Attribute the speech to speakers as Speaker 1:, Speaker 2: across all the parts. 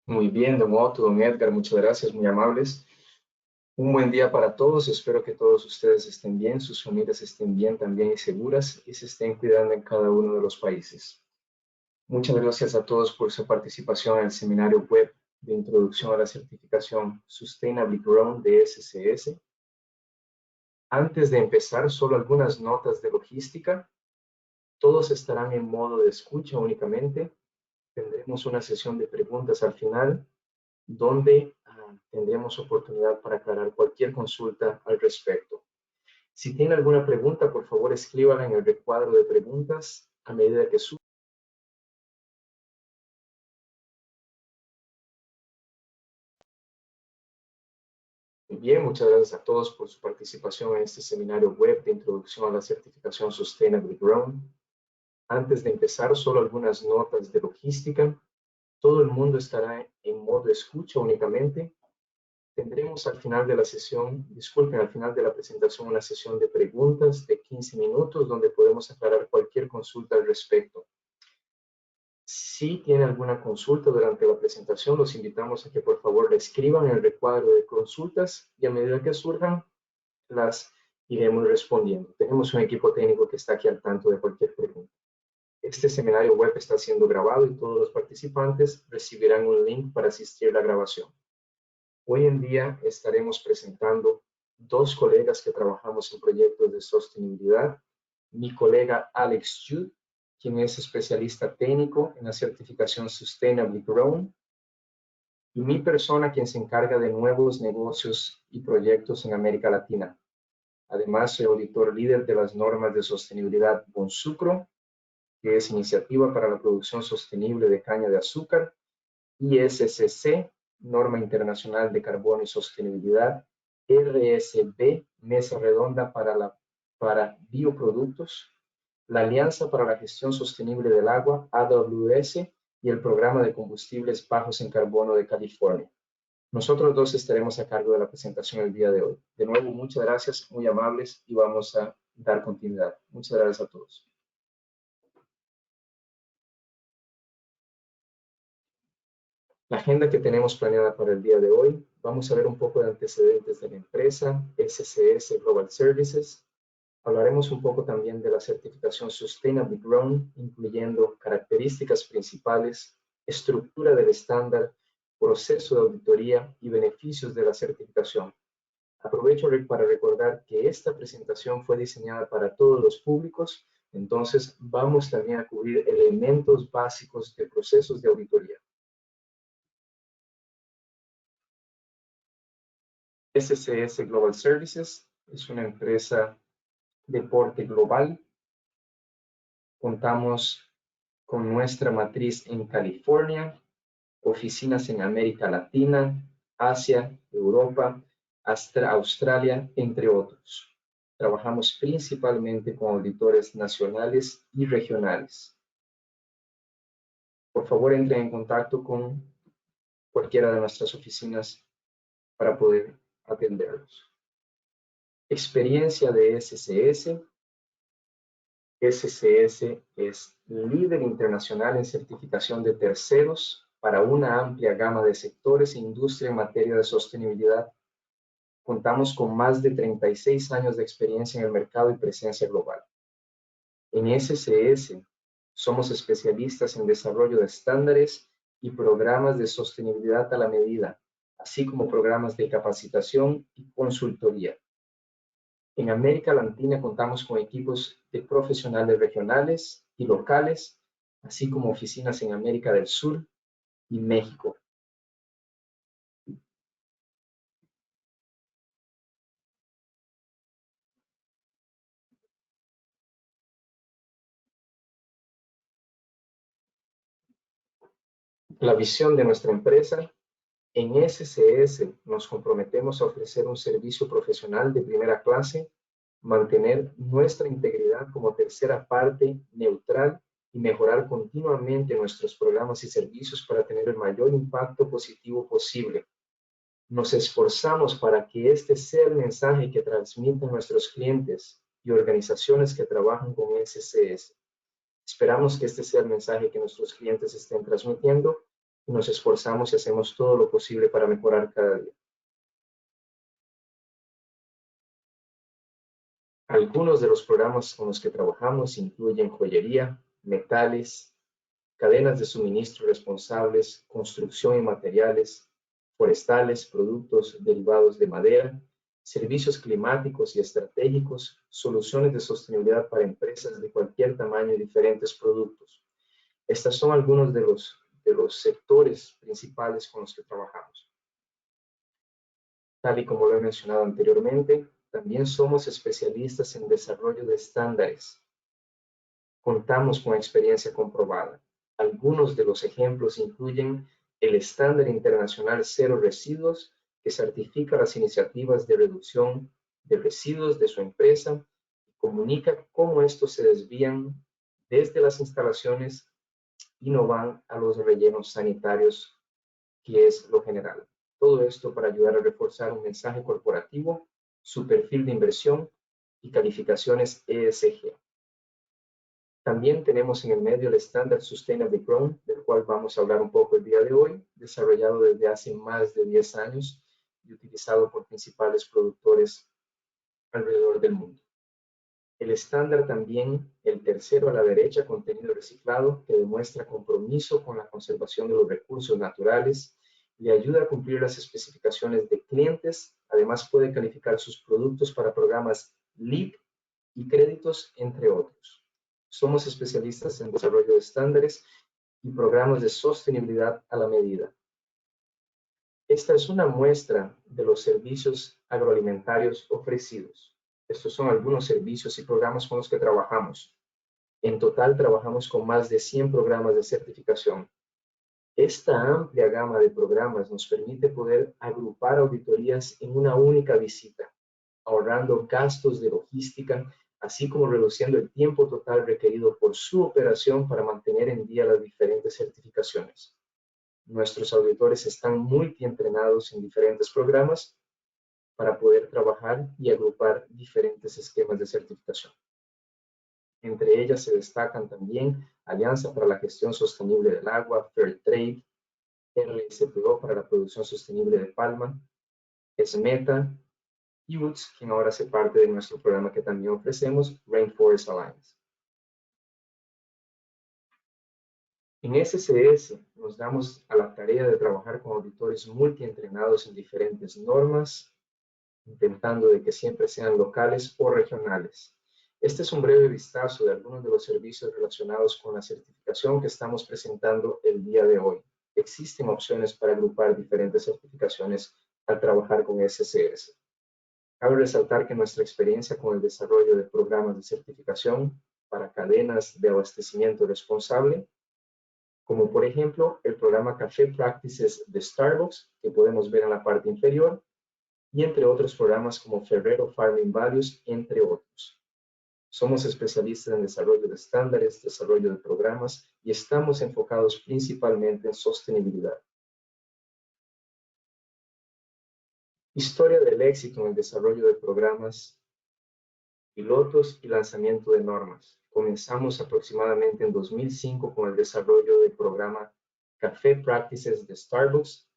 Speaker 1: Muy bien, don Otto, don Edgar, muchas gracias, muy amables. Un buen día para todos, espero que todos ustedes estén bien, sus familias estén bien también y seguras y se estén cuidando en cada uno de los países. Muchas gracias a todos por su participación en el seminario web de introducción a la certificación Sustainably Grown de SCS. Antes de empezar, solo algunas notas de logística. Todos estarán en modo de escucha únicamente. Tendremos una sesión de preguntas al final donde tendremos oportunidad para aclarar cualquier consulta al respecto. Si tiene alguna pregunta, por favor escríbala en el recuadro de preguntas a medida que suba. Bien, muchas gracias a todos por su participación en este seminario web de introducción a la certificación Sustainably Grown. Antes de empezar, solo algunas notas de logística. Todo el mundo estará en modo escucha únicamente. Tendremos al final de la sesión, disculpen, al final de la presentación una sesión de preguntas de 15 minutos donde podemos aclarar cualquier consulta al respecto. Si tienen alguna consulta durante la presentación, los invitamos a que por favor la escriban en el recuadro de consultas y a medida que surjan, las iremos respondiendo. Tenemos un equipo técnico que está aquí al tanto de cualquier pregunta. Este seminario web está siendo grabado y todos los participantes recibirán un link para asistir a la grabación. Hoy en día estaremos presentando dos colegas que trabajamos en proyectos de sostenibilidad. Mi colega Alex Jude, quien es especialista técnico en la certificación Sustainably Grown, y mi persona, quien se encarga de nuevos negocios y proyectos en América Latina. Además, soy auditor líder de las normas de sostenibilidad Bonsucro, que es Iniciativa para la Producción Sostenible de Caña de Azúcar, ISCC, Norma Internacional de Carbono y Sostenibilidad, RSB, Mesa Redonda para Bioproductos, la Alianza para la Gestión Sostenible del Agua, AWS, y el Programa de Combustibles Bajos en Carbono de California. Nosotros dos estaremos a cargo de la presentación el día de hoy. De nuevo, muchas gracias, muy amables, y vamos a dar continuidad. Muchas gracias a todos. La agenda que tenemos planeada para el día de hoy, vamos a ver un poco de antecedentes de la empresa, SCS Global Services. Hablaremos un poco también de la certificación Sustainably Grown, incluyendo características principales, estructura del estándar, proceso de auditoría y beneficios de la certificación. Aprovecho para recordar que esta presentación fue diseñada para todos los públicos, entonces vamos también a cubrir elementos básicos de procesos de auditoría. SCS Global Services es una empresa de porte global. Contamos con nuestra matriz en California, oficinas en América Latina, Asia, Europa, Australia, entre otros. Trabajamos principalmente con auditores nacionales y regionales. Por favor, entren en contacto con cualquiera de nuestras oficinas para poder atenderlos. Experiencia de SCS. SCS es líder internacional en certificación de terceros para una amplia gama de sectores e industria en materia de sostenibilidad. Contamos con más de 36 años de experiencia en el mercado y presencia global. En SCS somos especialistas en desarrollo de estándares y programas de sostenibilidad a la medida, así como programas de capacitación y consultoría. En América Latina contamos con equipos de profesionales regionales y locales, así como oficinas en América del Sur y México. La visión de nuestra empresa. En SCS nos comprometemos a ofrecer un servicio profesional de primera clase, mantener nuestra integridad como tercera parte neutral y mejorar continuamente nuestros programas y servicios para tener el mayor impacto positivo posible. Nos esforzamos para que este sea el mensaje que transmiten nuestros clientes y organizaciones que trabajan con SCS. Esperamos que este sea el mensaje que nuestros clientes estén transmitiendo y nos esforzamos y hacemos todo lo posible para mejorar cada día. Algunos de los programas con los que trabajamos incluyen joyería, metales, cadenas de suministro responsables, construcción y materiales, forestales, productos derivados de madera, servicios climáticos y estratégicos, soluciones de sostenibilidad para empresas de cualquier tamaño y diferentes productos. Estos son algunos de los sectores principales con los que trabajamos. Tal y como lo he mencionado anteriormente, también somos especialistas en desarrollo de estándares. Contamos con experiencia comprobada. Algunos de los ejemplos incluyen el estándar internacional Cero Residuos, que certifica las iniciativas de reducción de residuos de su empresa y comunica cómo estos se desvían desde las instalaciones y no van a los rellenos sanitarios, que es lo general. Todo esto para ayudar a reforzar un mensaje corporativo, su perfil de inversión y calificaciones ESG. También tenemos en el medio el estándar Sustainable Grown, del cual vamos a hablar un poco el día de hoy, desarrollado desde hace más de 10 años y utilizado por principales productores alrededor del mundo. El estándar también, el tercero a la derecha, contenido reciclado, que demuestra compromiso con la conservación de los recursos naturales, le ayuda a cumplir las especificaciones de clientes, además puede calificar sus productos para programas LEED y créditos, entre otros. Somos especialistas en desarrollo de estándares y programas de sostenibilidad a la medida. Esta es una muestra de los servicios agroalimentarios ofrecidos. Estos son algunos servicios y programas con los que trabajamos. En total trabajamos con más de 100 programas de certificación. Esta amplia gama de programas nos permite poder agrupar auditorías en una única visita, ahorrando gastos de logística, así como reduciendo el tiempo total requerido por su operación para mantener en día las diferentes certificaciones. Nuestros auditores están multientrenados en diferentes programas para poder trabajar y agrupar diferentes esquemas de certificación. Entre ellas se destacan también Alianza para la Gestión Sostenible del Agua, Fair Trade, RSPO para la Producción Sostenible de Palma, SMETA, y UTS, quien ahora hace parte de nuestro programa que también ofrecemos, Rainforest Alliance. En SCS nos damos a la tarea de trabajar con auditores multientrenados en diferentes normas, intentando de que siempre sean locales o regionales. Este es un breve vistazo de algunos de los servicios relacionados con la certificación que estamos presentando el día de hoy. Existen opciones para agrupar diferentes certificaciones al trabajar con SCS. Cabe resaltar que nuestra experiencia con el desarrollo de programas de certificación para cadenas de abastecimiento responsable, como por ejemplo el programa Café Practices de Starbucks, que podemos ver en la parte inferior, y entre otros programas como Ferrero Farming Values, entre otros. Somos especialistas en desarrollo de estándares, desarrollo de programas y estamos enfocados principalmente en sostenibilidad. Historia del éxito en el desarrollo de programas, pilotos y lanzamiento de normas. Comenzamos aproximadamente en 2005 con el desarrollo del programa Café Practices de Starbucks.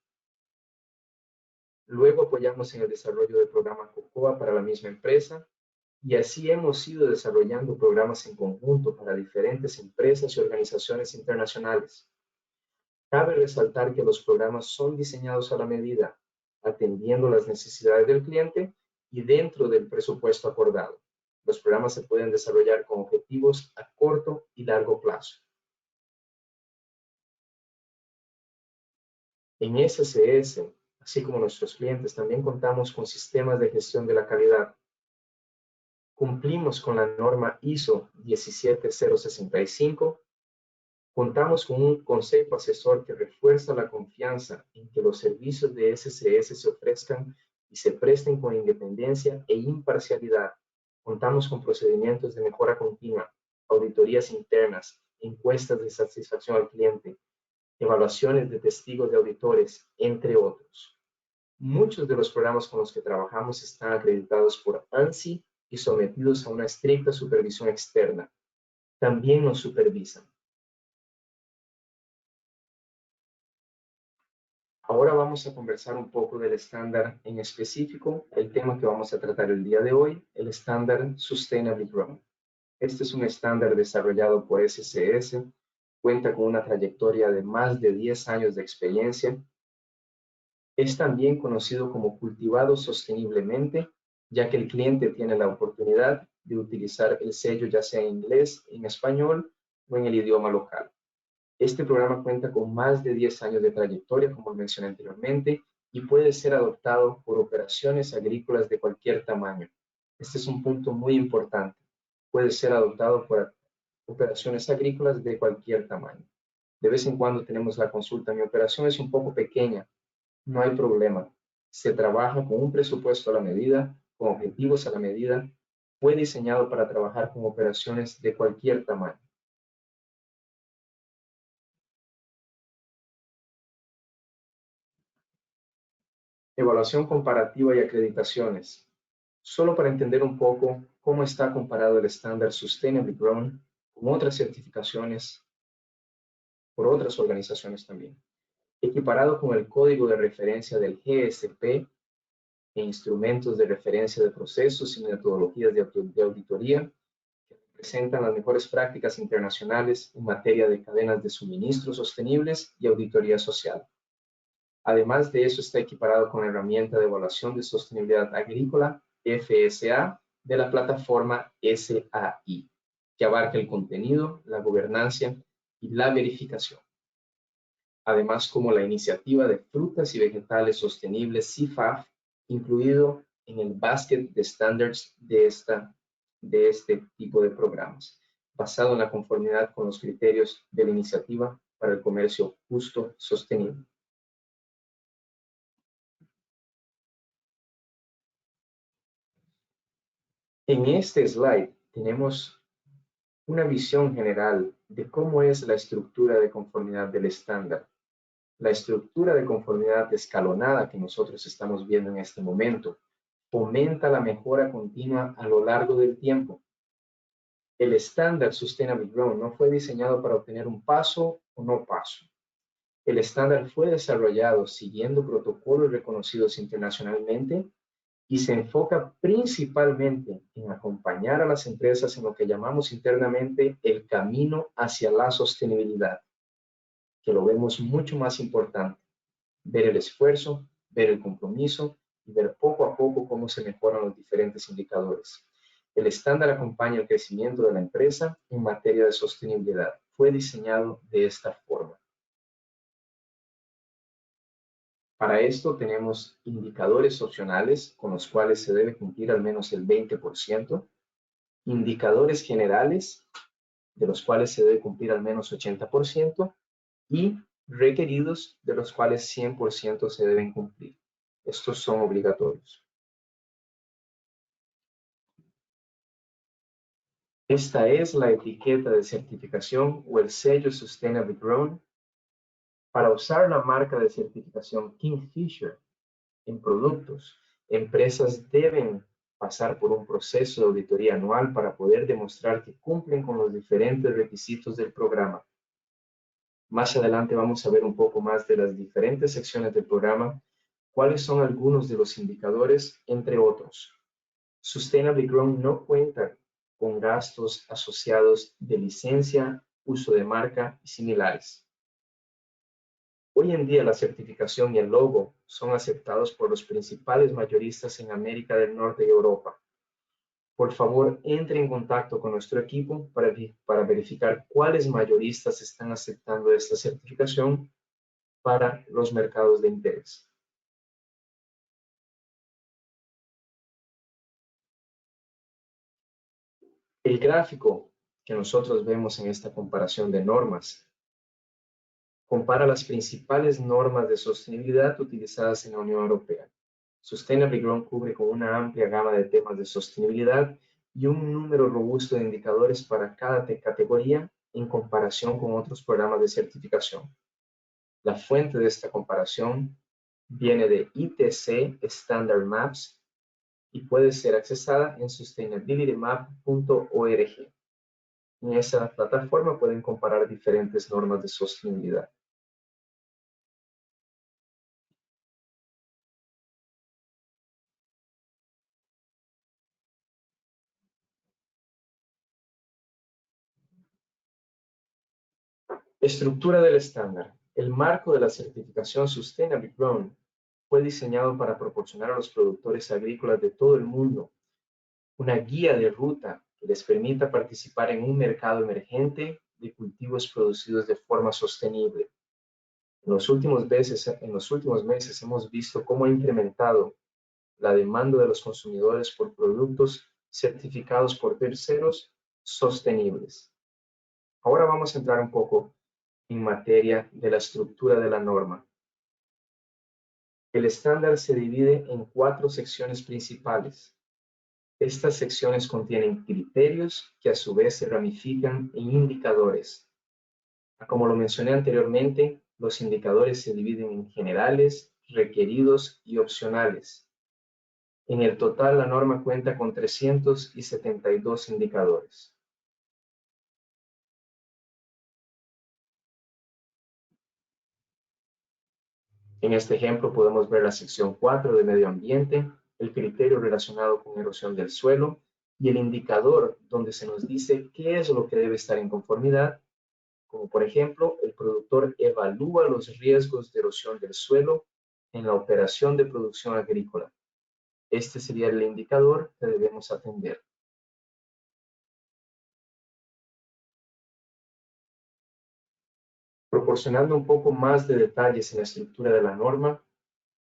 Speaker 1: Luego apoyamos en el desarrollo del programa COCOA para la misma empresa y así hemos ido desarrollando programas en conjunto para diferentes empresas y organizaciones internacionales. Cabe resaltar que los programas son diseñados a la medida, atendiendo las necesidades del cliente y dentro del presupuesto acordado. Los programas se pueden desarrollar con objetivos a corto y largo plazo. En SCS, así como nuestros clientes, también contamos con sistemas de gestión de la calidad. Cumplimos con la norma ISO 17065. Contamos con un consejo asesor que refuerza la confianza en que los servicios de SCS se ofrezcan y se presten con independencia e imparcialidad. Contamos con procedimientos de mejora continua, auditorías internas, encuestas de satisfacción al cliente, evaluaciones de testigos de auditores, entre otros. Muchos de los programas con los que trabajamos están acreditados por ANSI y sometidos a una estricta supervisión externa. También nos supervisan. Ahora vamos a conversar un poco del estándar en específico, el tema que vamos a tratar el día de hoy, el estándar Sustainable Grown. Este es un estándar desarrollado por SCS, cuenta con una trayectoria de más de 10 años de experiencia. Es también conocido como cultivado sosteniblemente, ya que el cliente tiene la oportunidad de utilizar el sello ya sea en inglés, en español o en el idioma local. Este programa cuenta con más de 10 años de trayectoria, como mencioné anteriormente, y puede ser adoptado por operaciones agrícolas de cualquier tamaño. Este es un punto muy importante. Puede ser adoptado por operaciones agrícolas de cualquier tamaño. De vez en cuando tenemos la consulta, mi operación es un poco pequeña, no hay problema. Se trabaja con un presupuesto a la medida, con objetivos a la medida. Fue diseñado para trabajar con operaciones de cualquier tamaño. Evaluación comparativa y acreditaciones. Solo para entender un poco cómo está comparado el estándar Sustainable Grown con otras certificaciones por otras organizaciones también. Equiparado con el código de referencia del GSP e instrumentos de referencia de procesos y metodologías de auditoría que representan las mejores prácticas internacionales en materia de cadenas de suministro sostenibles y auditoría social. Además de eso, está equiparado con la herramienta de evaluación de sostenibilidad agrícola, FSA, de la plataforma SAI, que abarca el contenido, la gobernanza y la verificación. Además, como la iniciativa de frutas y vegetales sostenibles CIFAF, incluido en el basket de estándares de este tipo de programas, basado en la conformidad con los criterios de la iniciativa para el comercio justo sostenible. En este slide tenemos una visión general de cómo es la estructura de conformidad del estándar. La estructura de conformidad escalonada que nosotros estamos viendo en este momento fomenta la mejora continua a lo largo del tiempo. El estándar Sustainable Grown no fue diseñado para obtener un paso o no paso. El estándar fue desarrollado siguiendo protocolos reconocidos internacionalmente y se enfoca principalmente en acompañar a las empresas en lo que llamamos internamente el camino hacia la sostenibilidad, que lo vemos mucho más importante. Ver el esfuerzo, ver el compromiso y ver poco a poco cómo se mejoran los diferentes indicadores. El estándar acompaña el crecimiento de la empresa en materia de sostenibilidad. Fue diseñado de esta forma. Para esto tenemos indicadores opcionales con los cuales se debe cumplir al menos el 20%, indicadores generales de los cuales se debe cumplir al menos 80% y requeridos de los cuales 100% se deben cumplir. Estos son obligatorios. Esta es la etiqueta de certificación o el sello Sustainable Grown. Para usar la marca de certificación Kingfisher en productos, empresas deben pasar por un proceso de auditoría anual para poder demostrar que cumplen con los diferentes requisitos del programa. Más adelante vamos a ver un poco más de las diferentes secciones del programa, cuáles son algunos de los indicadores, entre otros. Sustainable Grown no cuenta con gastos asociados de licencia, uso de marca y similares. Hoy en día la certificación y el logo son aceptados por los principales mayoristas en América del Norte y Europa. Por favor, entre en contacto con nuestro equipo para verificar cuáles mayoristas están aceptando esta certificación para los mercados de interés. El gráfico que nosotros vemos en esta comparación de normas compara las principales normas de sostenibilidad utilizadas en la Unión Europea. Sustainable Grown cubre con una amplia gama de temas de sostenibilidad y un número robusto de indicadores para cada categoría en comparación con otros programas de certificación. La fuente de esta comparación viene de ITC Standard Maps y puede ser accesada en sustainabilitymap.org. En esa plataforma pueden comparar diferentes normas de sostenibilidad. Estructura del estándar. El marco de la certificación Sustainable Grown fue diseñado para proporcionar a los productores agrícolas de todo el mundo una guía de ruta que les permita participar en un mercado emergente de cultivos producidos de forma sostenible. En los últimos meses hemos visto cómo ha incrementado la demanda de los consumidores por productos certificados por terceros sostenibles. Ahora vamos a entrar un poco en materia de la estructura de la norma. El estándar se divide en 4 secciones principales. Estas secciones contienen criterios que a su vez se ramifican en indicadores. Como lo mencioné anteriormente, los indicadores se dividen en generales, requeridos y opcionales. En el total, la norma cuenta con 372 indicadores. En este ejemplo podemos ver la sección 4 de medio ambiente, el criterio relacionado con erosión del suelo y el indicador donde se nos dice qué es lo que debe estar en conformidad, como por ejemplo, el productor evalúa los riesgos de erosión del suelo en la operación de producción agrícola. Este sería el indicador que debemos atender. Proporcionando un poco más de detalles en la estructura de la norma,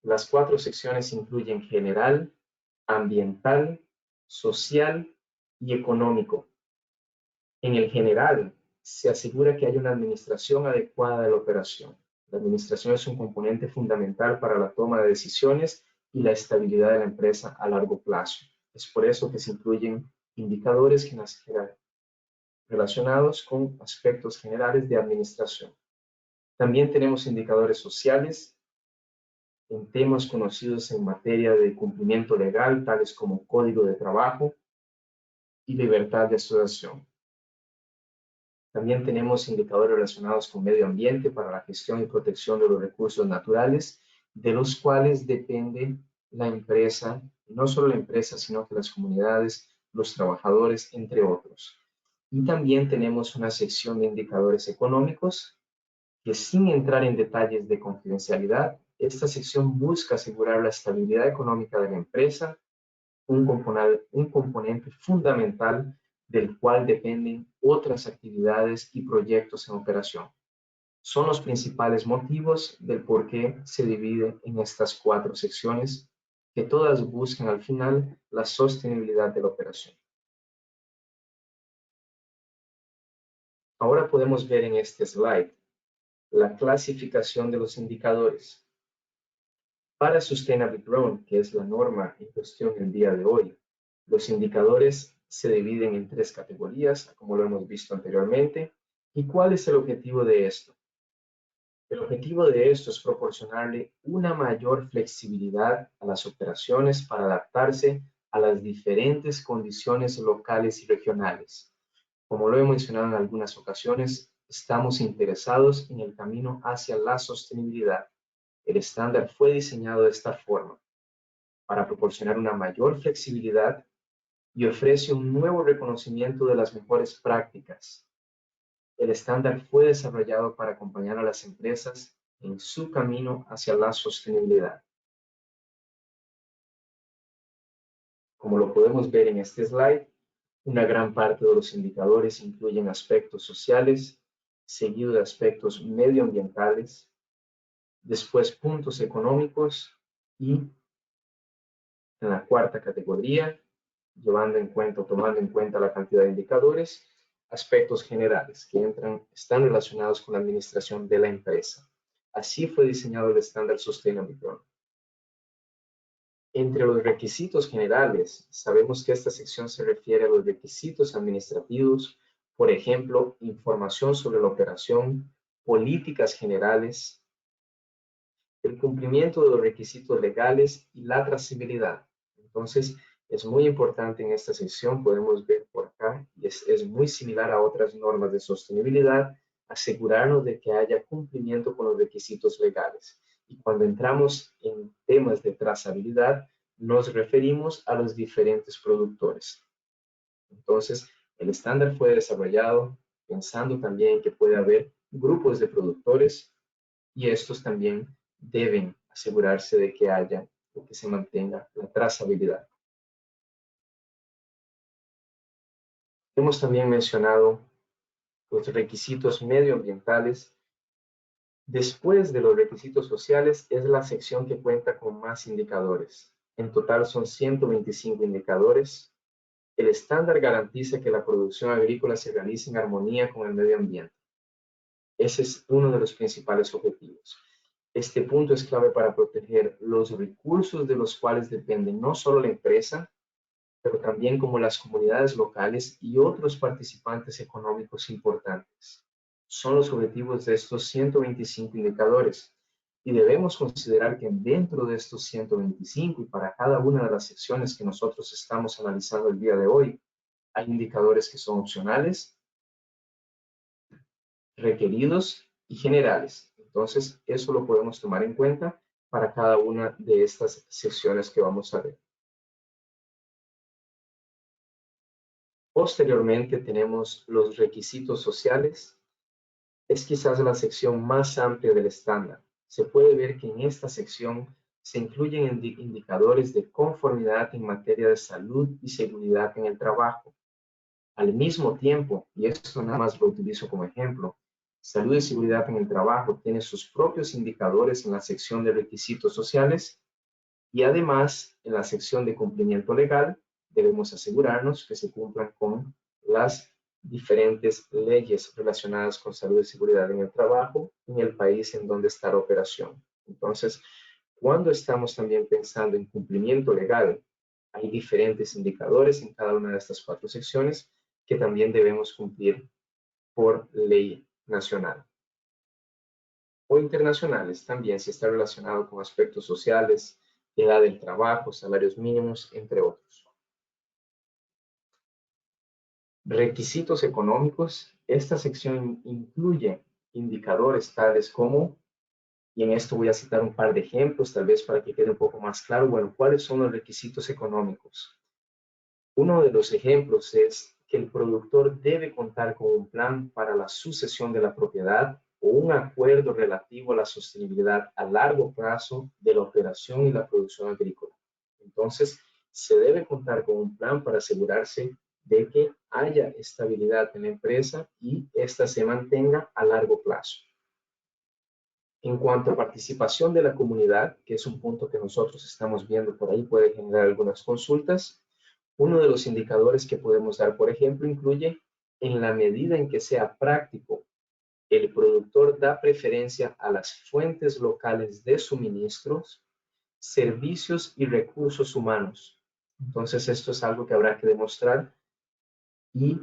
Speaker 1: las 4 secciones incluyen general, ambiental, social y económico. En el general, se asegura que hay una administración adecuada de la operación. La administración es un componente fundamental para la toma de decisiones y la estabilidad de la empresa a largo plazo. Es por eso que se incluyen indicadores relacionados con aspectos generales de administración. También tenemos indicadores sociales en temas conocidos en materia de cumplimiento legal, tales como código de trabajo y libertad de asociación. También tenemos indicadores relacionados con medio ambiente para la gestión y protección de los recursos naturales, de los cuales depende la empresa, no solo la empresa, sino que las comunidades, los trabajadores, entre otros. Y también tenemos una sección de indicadores económicos, que sin entrar en detalles de confidencialidad, esta sección busca asegurar la estabilidad económica de la empresa, un componente fundamental del cual dependen otras actividades y proyectos en operación. Son los principales motivos del por qué se divide en estas 4 secciones, que todas buscan al final la sostenibilidad de la operación. Ahora podemos ver en este slide la clasificación de los indicadores. Para Sustainable Grown, que es la norma en cuestión el día de hoy, los indicadores se dividen en 3 categorías, como lo hemos visto anteriormente. ¿Y cuál es el objetivo de esto? El objetivo de esto es proporcionarle una mayor flexibilidad a las operaciones para adaptarse a las diferentes condiciones locales y regionales. Como lo he mencionado en algunas ocasiones, estamos interesados en el camino hacia la sostenibilidad. El estándar fue diseñado de esta forma, para proporcionar una mayor flexibilidad y ofrece un nuevo reconocimiento de las mejores prácticas. El estándar fue desarrollado para acompañar a las empresas en su camino hacia la sostenibilidad. Como lo podemos ver en este slide, una gran parte de los indicadores incluyen aspectos sociales, seguido de aspectos medioambientales, después puntos económicos y en la 4ª categoría, tomando en cuenta la cantidad de indicadores, aspectos generales que están relacionados con la administración de la empresa. Así fue diseñado el estándar Sustainable Grown. Entre los requisitos generales, sabemos que esta sección se refiere a los requisitos administrativos, por ejemplo, información sobre la operación, políticas generales, el cumplimiento de los requisitos legales y la trazabilidad. Entonces, es muy importante en esta sección, podemos ver por acá, y es muy similar a otras normas de sostenibilidad, asegurarnos de que haya cumplimiento con los requisitos legales. Y cuando entramos en temas de trazabilidad, nos referimos a los diferentes productores. Entonces, el estándar fue desarrollado pensando también que puede haber grupos de productores, y estos también deben asegurarse de que haya o que se mantenga la trazabilidad. Hemos también mencionado los requisitos medioambientales. Después de los requisitos sociales es la sección que cuenta con más indicadores. En total son 125 indicadores. El estándar garantiza que la producción agrícola se realice en armonía con el medio ambiente. Ese es uno de los principales objetivos. Este punto es clave para proteger los recursos de los cuales depende no solo la empresa, pero también como las comunidades locales y otros participantes económicos importantes. Son los objetivos de estos 125 indicadores y debemos considerar que dentro de estos 125 y para cada una de las secciones que nosotros estamos analizando el día de hoy, hay indicadores que son opcionales, requeridos y generales. Entonces, eso lo podemos tomar en cuenta para cada una de estas secciones que vamos a ver. Posteriormente tenemos los requisitos sociales. Es quizás la sección más amplia del estándar. Se puede ver que en esta sección se incluyen indicadores de conformidad en materia de salud y seguridad en el trabajo. Al mismo tiempo, y esto nada más lo utilizo como ejemplo, salud y seguridad en el trabajo tiene sus propios indicadores en la sección de requisitos sociales y además en la sección de cumplimiento legal debemos asegurarnos que se cumplan con las diferentes leyes relacionadas con salud y seguridad en el trabajo en el país en donde está la operación. Entonces, cuando estamos también pensando en cumplimiento legal, hay diferentes indicadores en cada una de estas 4 secciones que también debemos cumplir por ley nacional o internacionales. También si está relacionado con aspectos sociales, edad del trabajo, salarios mínimos, entre otros. Requisitos económicos. Esta sección incluye indicadores tales como, y en esto voy a citar un par de ejemplos, tal vez para que quede un poco más claro, bueno, ¿cuáles son los requisitos económicos? Uno de los ejemplos es que el productor debe contar con un plan para la sucesión de la propiedad o un acuerdo relativo a la sostenibilidad a largo plazo de la operación y la producción agrícola. Entonces, se debe contar con un plan para asegurarse de que haya estabilidad en la empresa y ésta se mantenga a largo plazo. En cuanto a participación de la comunidad, que es un punto que nosotros estamos viendo por ahí, puede generar algunas consultas. Uno de los indicadores que podemos dar, por ejemplo, incluye en la medida en que sea práctico, el productor da preferencia a las fuentes locales de suministros, servicios y recursos humanos. Entonces, esto es algo que habrá que demostrar y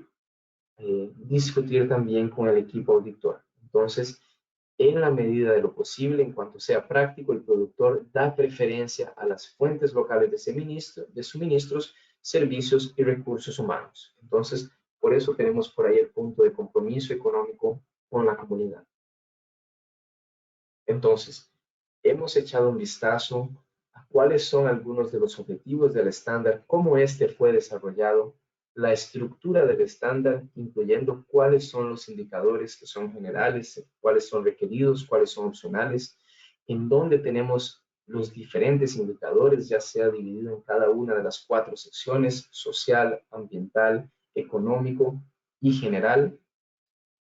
Speaker 1: discutir también con el equipo auditor. Entonces, en la medida de lo posible, en cuanto sea práctico, el productor da preferencia a las fuentes locales de suministros, servicios y recursos humanos. Entonces, por eso tenemos por ahí el punto de compromiso económico con la comunidad. Entonces, hemos echado un vistazo a cuáles son algunos de los objetivos del estándar, cómo este fue desarrollado, la estructura del estándar, incluyendo cuáles son los indicadores que son generales, cuáles son requeridos, cuáles son opcionales, en dónde tenemos los diferentes indicadores, ya sea dividido en cada una de las 4 secciones, social, ambiental, económico y general.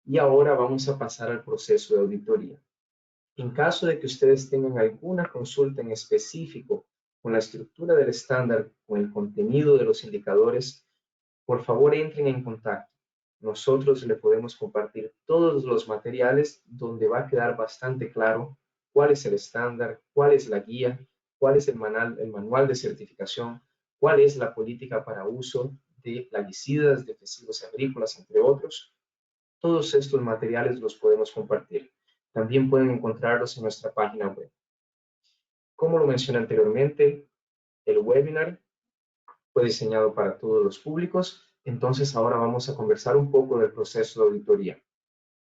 Speaker 1: Y ahora vamos a pasar al proceso de auditoría. En caso de que ustedes tengan alguna consulta en específico con la estructura del estándar, con el contenido de los indicadores, por favor entren en contacto. Nosotros le podemos compartir todos los materiales donde va a quedar bastante claro cuál es el estándar, cuál es la guía, cuál es el manual de certificación, cuál es la política para uso de plaguicidas, de residuos agrícolas, entre otros. Todos estos materiales los podemos compartir. También pueden encontrarlos en nuestra página web. Como lo mencioné anteriormente, el webinar fue diseñado para todos los públicos. Entonces ahora vamos a conversar un poco del proceso de auditoría.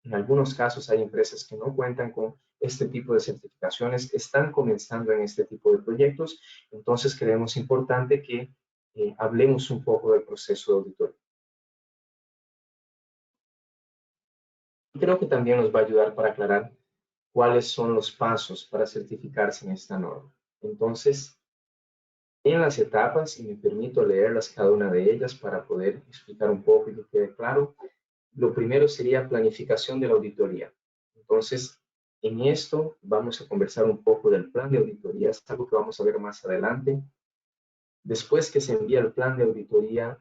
Speaker 1: En algunos casos hay empresas que no cuentan con este tipo de certificaciones, están comenzando en este tipo de proyectos, entonces creemos importante que hablemos un poco del proceso de auditoría. creo que también nos va a ayudar para aclarar cuáles son los pasos para certificarse en esta norma. Entonces, en las etapas, y me permito leerlas cada una de ellas para poder explicar un poco y que quede claro, lo primero sería planificación de la auditoría. Entonces, en esto vamos a conversar un poco del plan de auditoría, es algo que vamos a ver más adelante. Después que se envía el plan de auditoría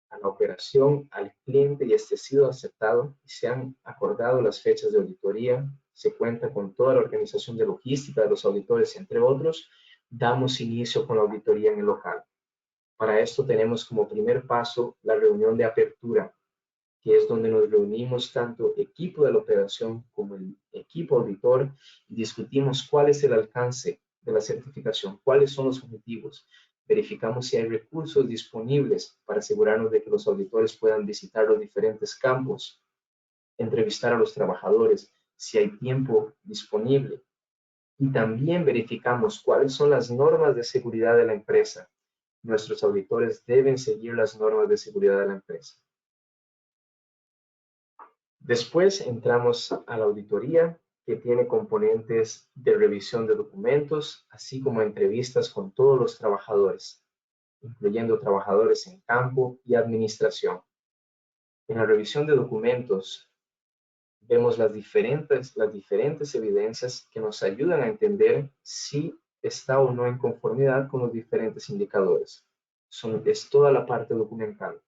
Speaker 1: a la operación, al cliente y este ha sido aceptado y se han acordado las fechas de auditoría, se cuenta con toda la organización de logística de los auditores, entre otros, damos inicio con la auditoría en el local. Para esto tenemos como primer paso la reunión de apertura, que es donde nos reunimos tanto equipo de la operación como el equipo auditor y discutimos cuál es el alcance de la certificación, cuáles son los objetivos. Verificamos si hay recursos disponibles para asegurarnos de que los auditores puedan visitar los diferentes campos, entrevistar a los trabajadores, si hay tiempo disponible. Y también verificamos cuáles son las normas de seguridad de la empresa. Nuestros auditores deben seguir las normas de seguridad de la empresa. Después entramos a la auditoría, que tiene componentes de revisión de documentos, así como entrevistas con todos los trabajadores, incluyendo trabajadores en campo y administración. En la revisión de documentos, vemos las diferentes evidencias que nos ayudan a entender si está o no en conformidad con los diferentes indicadores. Es toda la parte documental.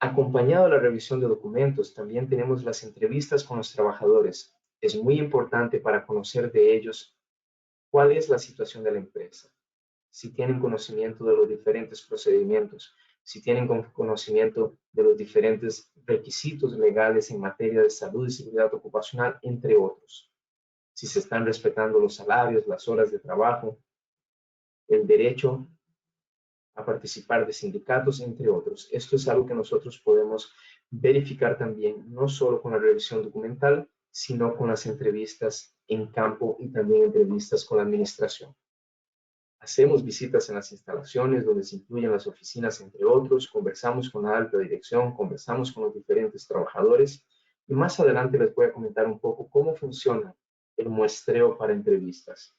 Speaker 1: Acompañado de la revisión de documentos, también tenemos las entrevistas con los trabajadores. Es muy importante para conocer de ellos cuál es la situación de la empresa, si tienen conocimiento de los diferentes procedimientos, si tienen conocimiento de los diferentes requisitos legales en materia de salud y seguridad ocupacional, entre otros. Si se están respetando los salarios, las horas de trabajo, el derecho a participar de sindicatos, entre otros. Esto es algo que nosotros podemos verificar también, no solo con la revisión documental, sino con las entrevistas en campo y también entrevistas con la administración. Hacemos visitas en las instalaciones donde se incluyen las oficinas, entre otros, conversamos con la alta dirección, conversamos con los diferentes trabajadores y más adelante les voy a comentar un poco cómo funciona el muestreo para entrevistas.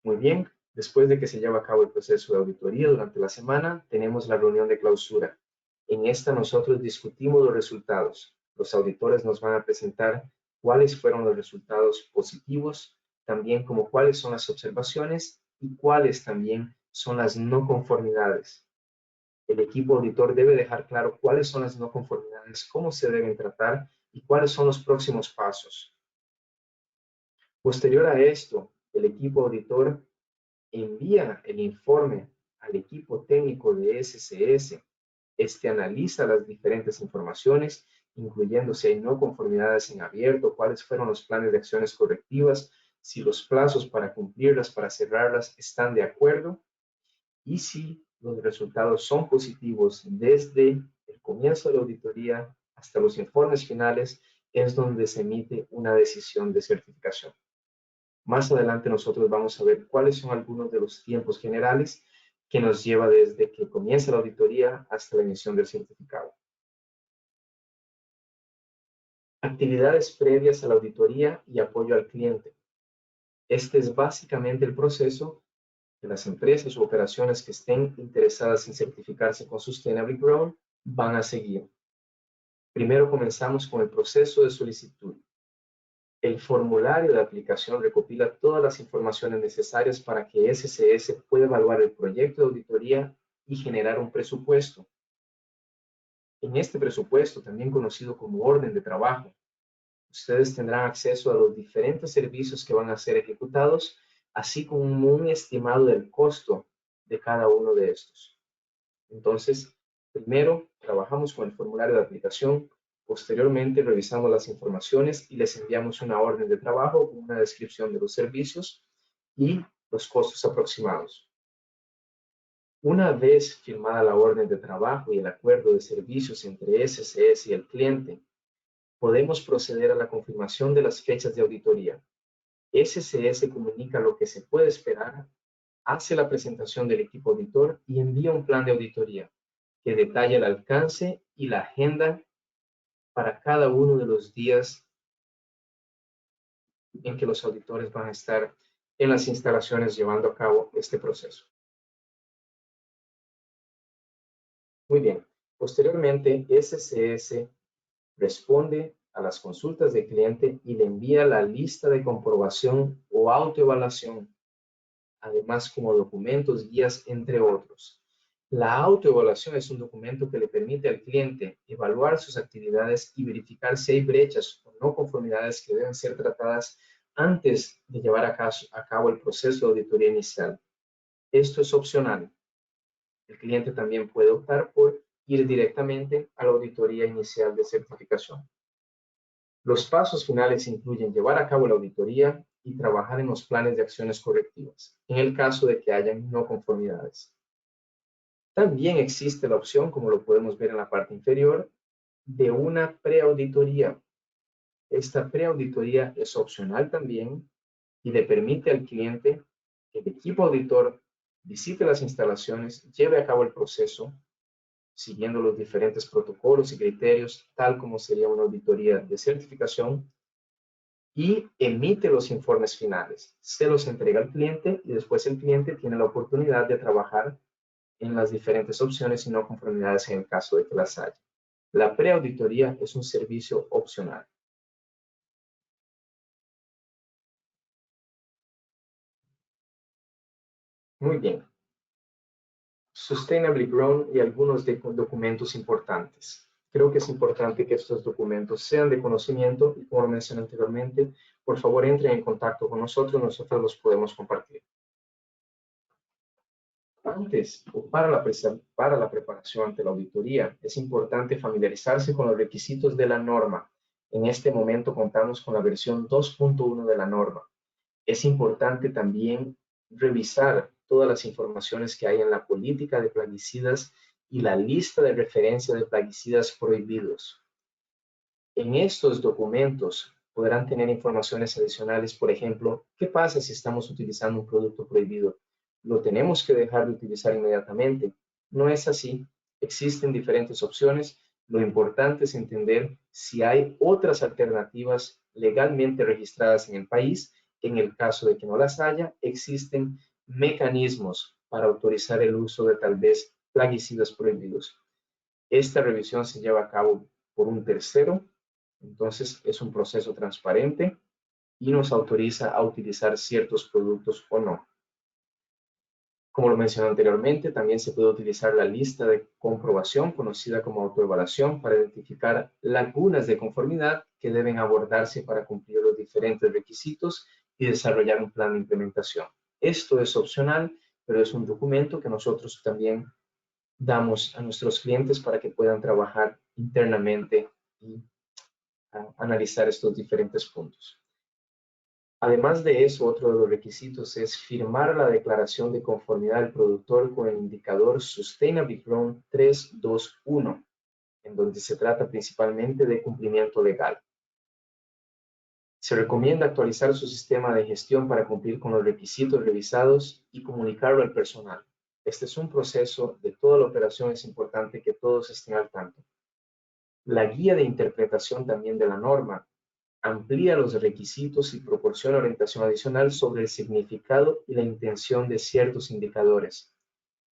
Speaker 1: Muy bien, después de que se lleva a cabo el proceso de auditoría durante la semana, tenemos la reunión de clausura. En esta nosotros discutimos los resultados. Los auditores nos van a presentar cuáles fueron los resultados positivos, también como cuáles son las observaciones y cuáles también son las no conformidades. El equipo auditor debe dejar claro cuáles son las no conformidades, cómo se deben tratar y cuáles son los próximos pasos. Posterior a esto, el equipo auditor envía el informe al equipo técnico de SCS. Este analiza las diferentes informaciones, incluyendo si hay no conformidades en abierto, cuáles fueron los planes de acciones correctivas, si los plazos para cumplirlas, para cerrarlas, están de acuerdo y si los resultados son positivos desde el comienzo de la auditoría hasta los informes finales, es donde se emite una decisión de certificación. Más adelante nosotros vamos a ver cuáles son algunos de los tiempos generales que nos lleva desde que comienza la auditoría hasta la emisión del certificado. Actividades previas a la auditoría y apoyo al cliente. Este es básicamente el proceso que las empresas o operaciones que estén interesadas en certificarse con Sustainable Grown van a seguir. Primero comenzamos con el proceso de solicitud. El formulario de aplicación recopila todas las informaciones necesarias para que SCS pueda evaluar el proyecto de auditoría y generar un presupuesto. En este presupuesto, también conocido como orden de trabajo, ustedes tendrán acceso a los diferentes servicios que van a ser ejecutados, así como un estimado del costo de cada uno de estos. Entonces, primero trabajamos con el formulario de aplicación. Posteriormente, revisamos las informaciones y les enviamos una orden de trabajo con una descripción de los servicios y los costos aproximados. Una vez firmada la orden de trabajo y el acuerdo de servicios entre SCS y el cliente, podemos proceder a la confirmación de las fechas de auditoría. SCS comunica lo que se puede esperar, hace la presentación del equipo auditor y envía un plan de auditoría que detalla el alcance y la agenda para cada uno de los días en que los auditores van a estar en las instalaciones llevando a cabo este proceso. Muy bien. Posteriormente, SCS responde a las consultas del cliente y le envía la lista de comprobación o autoevaluación, además como documentos, guías, entre otros. La autoevaluación es un documento que le permite al cliente evaluar sus actividades y verificar si hay brechas o no conformidades que deben ser tratadas antes de llevar a cabo el proceso de auditoría inicial. Esto es opcional. El cliente también puede optar por ir directamente a la auditoría inicial de certificación. Los pasos finales incluyen llevar a cabo la auditoría y trabajar en los planes de acciones correctivas, en el caso de que hayan no conformidades. También existe la opción, como lo podemos ver en la parte inferior, de una preauditoría. Esta preauditoría es opcional también y le permite al cliente que el equipo auditor visite las instalaciones, lleve a cabo el proceso, siguiendo los diferentes protocolos y criterios, tal como sería una auditoría de certificación, y emite los informes finales. Se los entrega al cliente y después el cliente tiene la oportunidad de trabajar en las diferentes opciones y no conformidades en el caso de que las haya. La preauditoría es un servicio opcional. Muy bien. Sustainably Grown y algunos documentos importantes. Creo que es importante que estos documentos sean de conocimiento y, como lo mencioné anteriormente, por favor entren en contacto con nosotros los podemos compartir. Antes o para la preparación ante la auditoría, es importante familiarizarse con los requisitos de la norma. En este momento contamos con la versión 2.1 de la norma. Es importante también revisar todas las informaciones que hay en la política de plaguicidas y la lista de referencia de plaguicidas prohibidos. En estos documentos podrán tener informaciones adicionales, por ejemplo, ¿qué pasa si estamos utilizando un producto prohibido? ¿Lo tenemos que dejar de utilizar inmediatamente? No es así. Existen diferentes opciones. Lo importante es entender si hay otras alternativas legalmente registradas en el país. En el caso de que no las haya, existen mecanismos para autorizar el uso de tal vez plaguicidas prohibidos. Esta revisión se lleva a cabo por un tercero, entonces es un proceso transparente y nos autoriza a utilizar ciertos productos o no. Como lo mencioné anteriormente, también se puede utilizar la lista de comprobación, conocida como autoevaluación, para identificar lagunas de conformidad que deben abordarse para cumplir los diferentes requisitos y desarrollar un plan de implementación. Esto es opcional, pero es un documento que nosotros también damos a nuestros clientes para que puedan trabajar internamente y analizar estos diferentes puntos. Además de eso, otro de los requisitos es firmar la declaración de conformidad del productor con el indicador Sustainably Grown 321, en donde se trata principalmente de cumplimiento legal. Se recomienda actualizar su sistema de gestión para cumplir con los requisitos revisados y comunicarlo al personal. Este es un proceso de toda la operación, es importante que todos estén al tanto. La guía de interpretación también de la norma amplía los requisitos y proporciona orientación adicional sobre el significado y la intención de ciertos indicadores.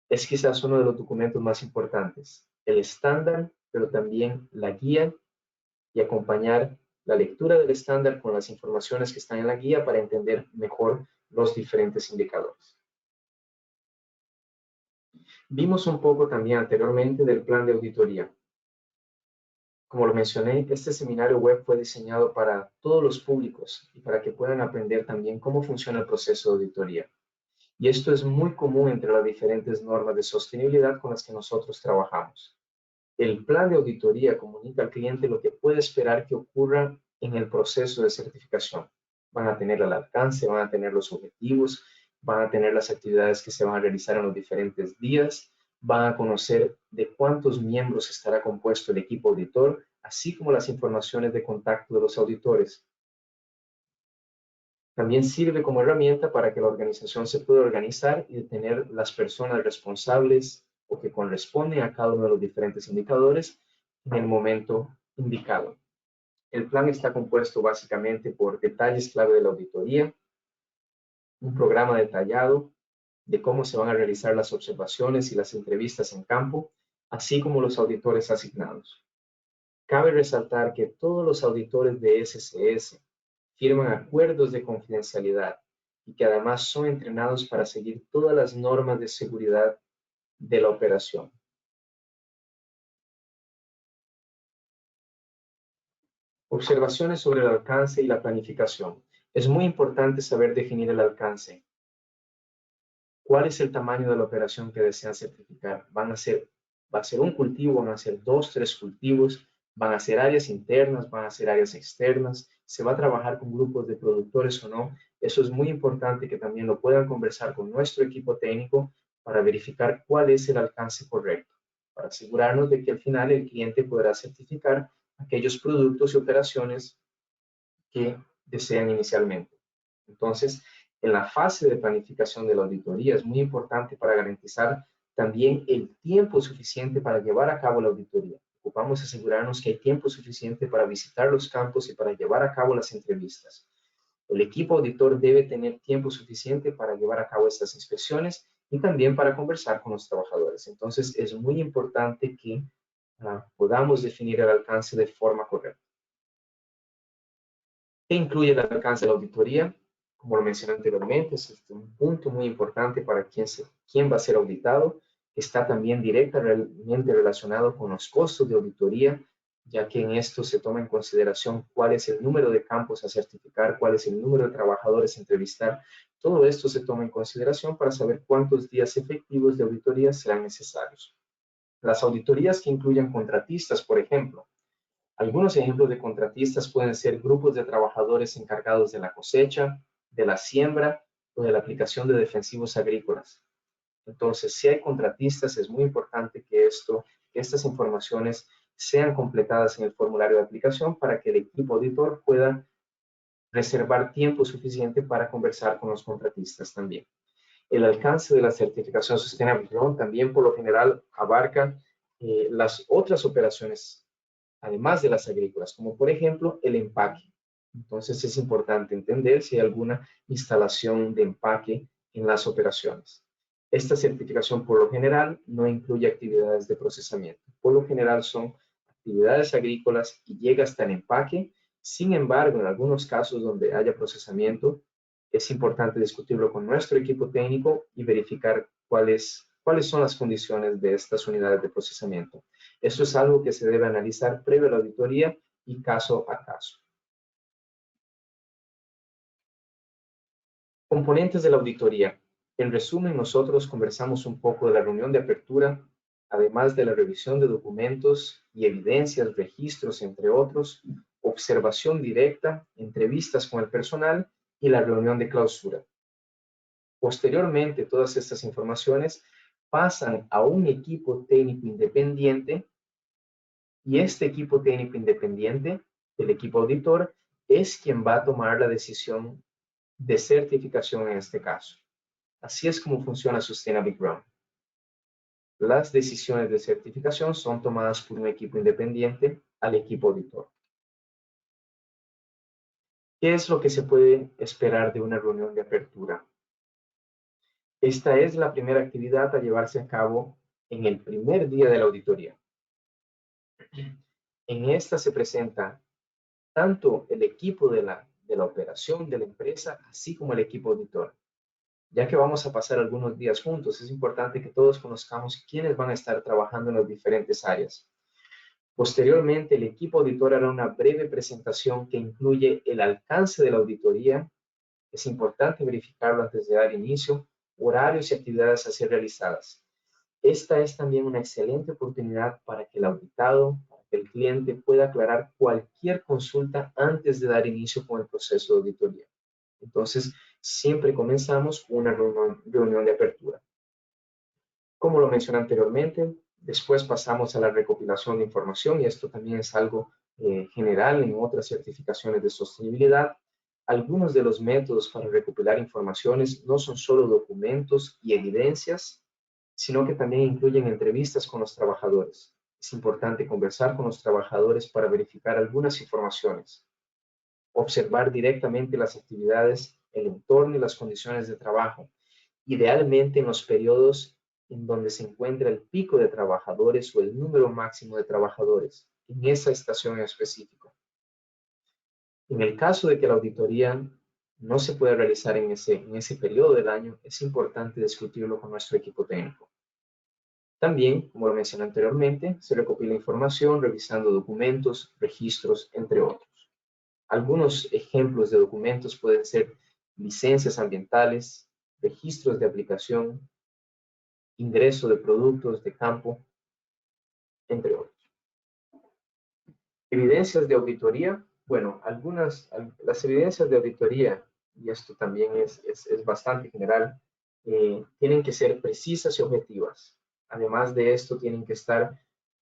Speaker 1: Es quizás uno de los documentos más importantes, el estándar, pero también la guía y acompañar la lectura del estándar con las informaciones que están en la guía para entender mejor los diferentes indicadores. Vimos un poco también anteriormente del plan de auditoría. Como lo mencioné, este seminario web fue diseñado para todos los públicos y para que puedan aprender también cómo funciona el proceso de auditoría. Y esto es muy común entre las diferentes normas de sostenibilidad con las que nosotros trabajamos. El plan de auditoría comunica al cliente lo que puede esperar que ocurra en el proceso de certificación. Van a tener el alcance, van a tener los objetivos, van a tener las actividades que se van a realizar en los diferentes días, van a conocer de cuántos miembros estará compuesto el equipo auditor, así como las informaciones de contacto de los auditores. También sirve como herramienta para que la organización se pueda organizar y tener las personas responsables o que corresponden a cada uno de los diferentes indicadores en el momento indicado. El plan está compuesto básicamente por detalles clave de la auditoría, un programa detallado de cómo se van a realizar las observaciones y las entrevistas en campo, así como los auditores asignados. Cabe resaltar que todos los auditores de SCS firman acuerdos de confidencialidad y que además son entrenados para seguir todas las normas de seguridad de la operación. Observaciones sobre el alcance y la planificación. Es muy importante saber definir el alcance. ¿Cuál es el tamaño de la operación que desean certificar? ¿Va a ser un cultivo? ¿Van a ser 2, 3 cultivos? ¿Van a ser áreas internas? ¿Van a ser áreas externas? ¿Se va a trabajar con grupos de productores o no? Eso es muy importante que también lo puedan conversar con nuestro equipo técnico para verificar cuál es el alcance correcto, para asegurarnos de que al final el cliente podrá certificar aquellos productos y operaciones que desean inicialmente. Entonces, en la fase de planificación de la auditoría es muy importante para garantizar también el tiempo suficiente para llevar a cabo la auditoría. Ocupamos asegurarnos que hay tiempo suficiente para visitar los campos y para llevar a cabo las entrevistas. El equipo auditor debe tener tiempo suficiente para llevar a cabo estas inspecciones y también para conversar con los trabajadores. Entonces, es muy importante que podamos definir el alcance de forma correcta. ¿Qué incluye el alcance de la auditoría? Como lo mencioné anteriormente, es un punto muy importante para quién va a ser auditado. Está también directamente relacionado con los costos de auditoría, ya que en esto se toma en consideración cuál es el número de campos a certificar, cuál es el número de trabajadores a entrevistar. Todo esto se toma en consideración para saber cuántos días efectivos de auditoría serán necesarios. Las auditorías que incluyan contratistas, por ejemplo. Algunos ejemplos de contratistas pueden ser grupos de trabajadores encargados de la cosecha, de la siembra o de la aplicación de defensivos agrícolas. Entonces, si hay contratistas, es muy importante que estas informaciones sean completadas en el formulario de aplicación para que el equipo auditor pueda reservar tiempo suficiente para conversar con los contratistas también. El alcance de la certificación Sustainable Grown también por lo general abarca las otras operaciones además de las agrícolas, como por ejemplo el empaque. Entonces es importante entender si hay alguna instalación de empaque en las operaciones. Esta certificación por lo general no incluye actividades de procesamiento. Por lo general son actividades agrícolas y llega hasta el empaque. Sin embargo, en algunos casos donde haya procesamiento, es importante discutirlo con nuestro equipo técnico y verificar cuáles son las condiciones de estas unidades de procesamiento. Eso es algo que se debe analizar previo a la auditoría y caso a caso. Componentes de la auditoría. En resumen, nosotros conversamos un poco de la reunión de apertura, además de la revisión de documentos y evidencias, registros, entre otros, observación directa, entrevistas con el personal y la reunión de clausura. Posteriormente, todas estas informaciones pasan a un equipo técnico independiente y este equipo técnico independiente, el equipo auditor, es quien va a tomar la decisión de certificación en este caso. Así es como funciona Sustainable Grown. Las decisiones de certificación son tomadas por un equipo independiente al equipo auditor. ¿Qué es lo que se puede esperar de una reunión de apertura? Esta es la primera actividad a llevarse a cabo en el primer día de la auditoría. En esta se presenta tanto el equipo de la operación de la empresa, así como el equipo auditor. Ya que vamos a pasar algunos días juntos, es importante que todos conozcamos quiénes van a estar trabajando en las diferentes áreas. Posteriormente, el equipo auditor hará una breve presentación que incluye el alcance de la auditoría. Es importante verificarlo antes de dar inicio, horarios y actividades a ser realizadas. Esta es también una excelente oportunidad para que el auditado, para que el cliente pueda aclarar cualquier consulta antes de dar inicio con el proceso de auditoría. Entonces, siempre comenzamos con una reunión de apertura. Como lo mencioné anteriormente, después pasamos a la recopilación de información y esto también es algo general en otras certificaciones de sostenibilidad. Algunos de los métodos para recopilar informaciones no son solo documentos y evidencias, sino que también incluyen entrevistas con los trabajadores. Es importante conversar con los trabajadores para verificar algunas informaciones, observar directamente las actividades, el entorno y las condiciones de trabajo, idealmente en los periodos en donde se encuentra el pico de trabajadores o el número máximo de trabajadores en esa estación en específico. En el caso de que la auditoría no se pueda realizar en ese periodo del año, es importante discutirlo con nuestro equipo técnico. También, como lo mencioné anteriormente, se recopila información revisando documentos, registros, entre otros. Algunos ejemplos de documentos pueden ser licencias ambientales, registros de aplicación, ingreso de productos de campo, entre otros. Evidencias de auditoría. Bueno, las evidencias de auditoría, y esto también es bastante general, tienen que ser precisas y objetivas. Además de esto,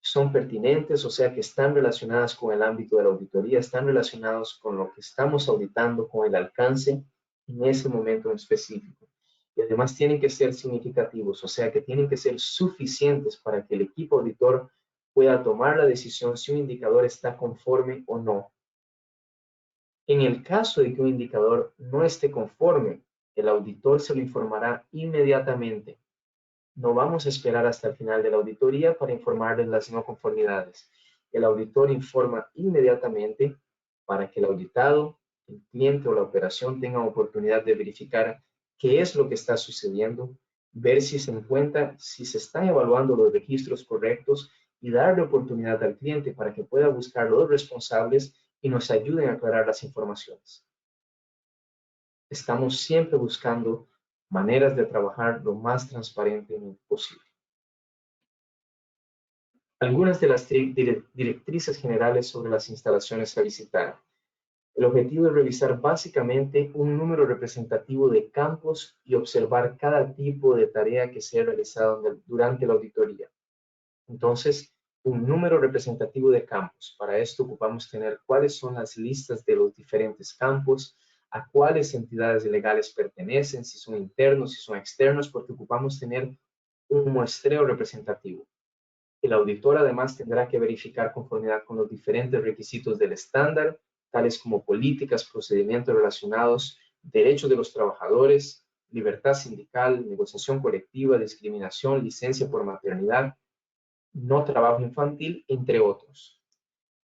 Speaker 1: son pertinentes, o sea que están relacionadas con el ámbito de la auditoría, están relacionados con lo que estamos auditando, con el alcance en ese momento en específico. Y además tienen que ser significativos, o sea que tienen que ser suficientes para que el equipo auditor pueda tomar la decisión si un indicador está conforme o no. En el caso de que un indicador no esté conforme, el auditor se lo informará inmediatamente. No vamos a esperar hasta el final de la auditoría para informarles las no conformidades. El auditor informa inmediatamente para que el auditado, el cliente o la operación tengan oportunidad de verificar qué es lo que está sucediendo, ver si se están evaluando los registros correctos y darle oportunidad al cliente para que pueda buscar los responsables y nos ayuden a aclarar las informaciones. Estamos siempre buscando maneras de trabajar lo más transparentemente posible. Algunas de las directrices generales sobre las instalaciones a visitar. El objetivo es revisar básicamente un número representativo de campos y observar cada tipo de tarea que sea realizada durante la auditoría. Entonces, un número representativo de campos. Para esto ocupamos tener cuáles son las listas de los diferentes campos, a cuáles entidades legales pertenecen, si son internos, si son externos, porque ocupamos tener un muestreo representativo. El auditor además tendrá que verificar conformidad con los diferentes requisitos del estándar, tales como políticas, procedimientos relacionados, derechos de los trabajadores, libertad sindical, negociación colectiva, discriminación, licencia por maternidad, no trabajo infantil, entre otros.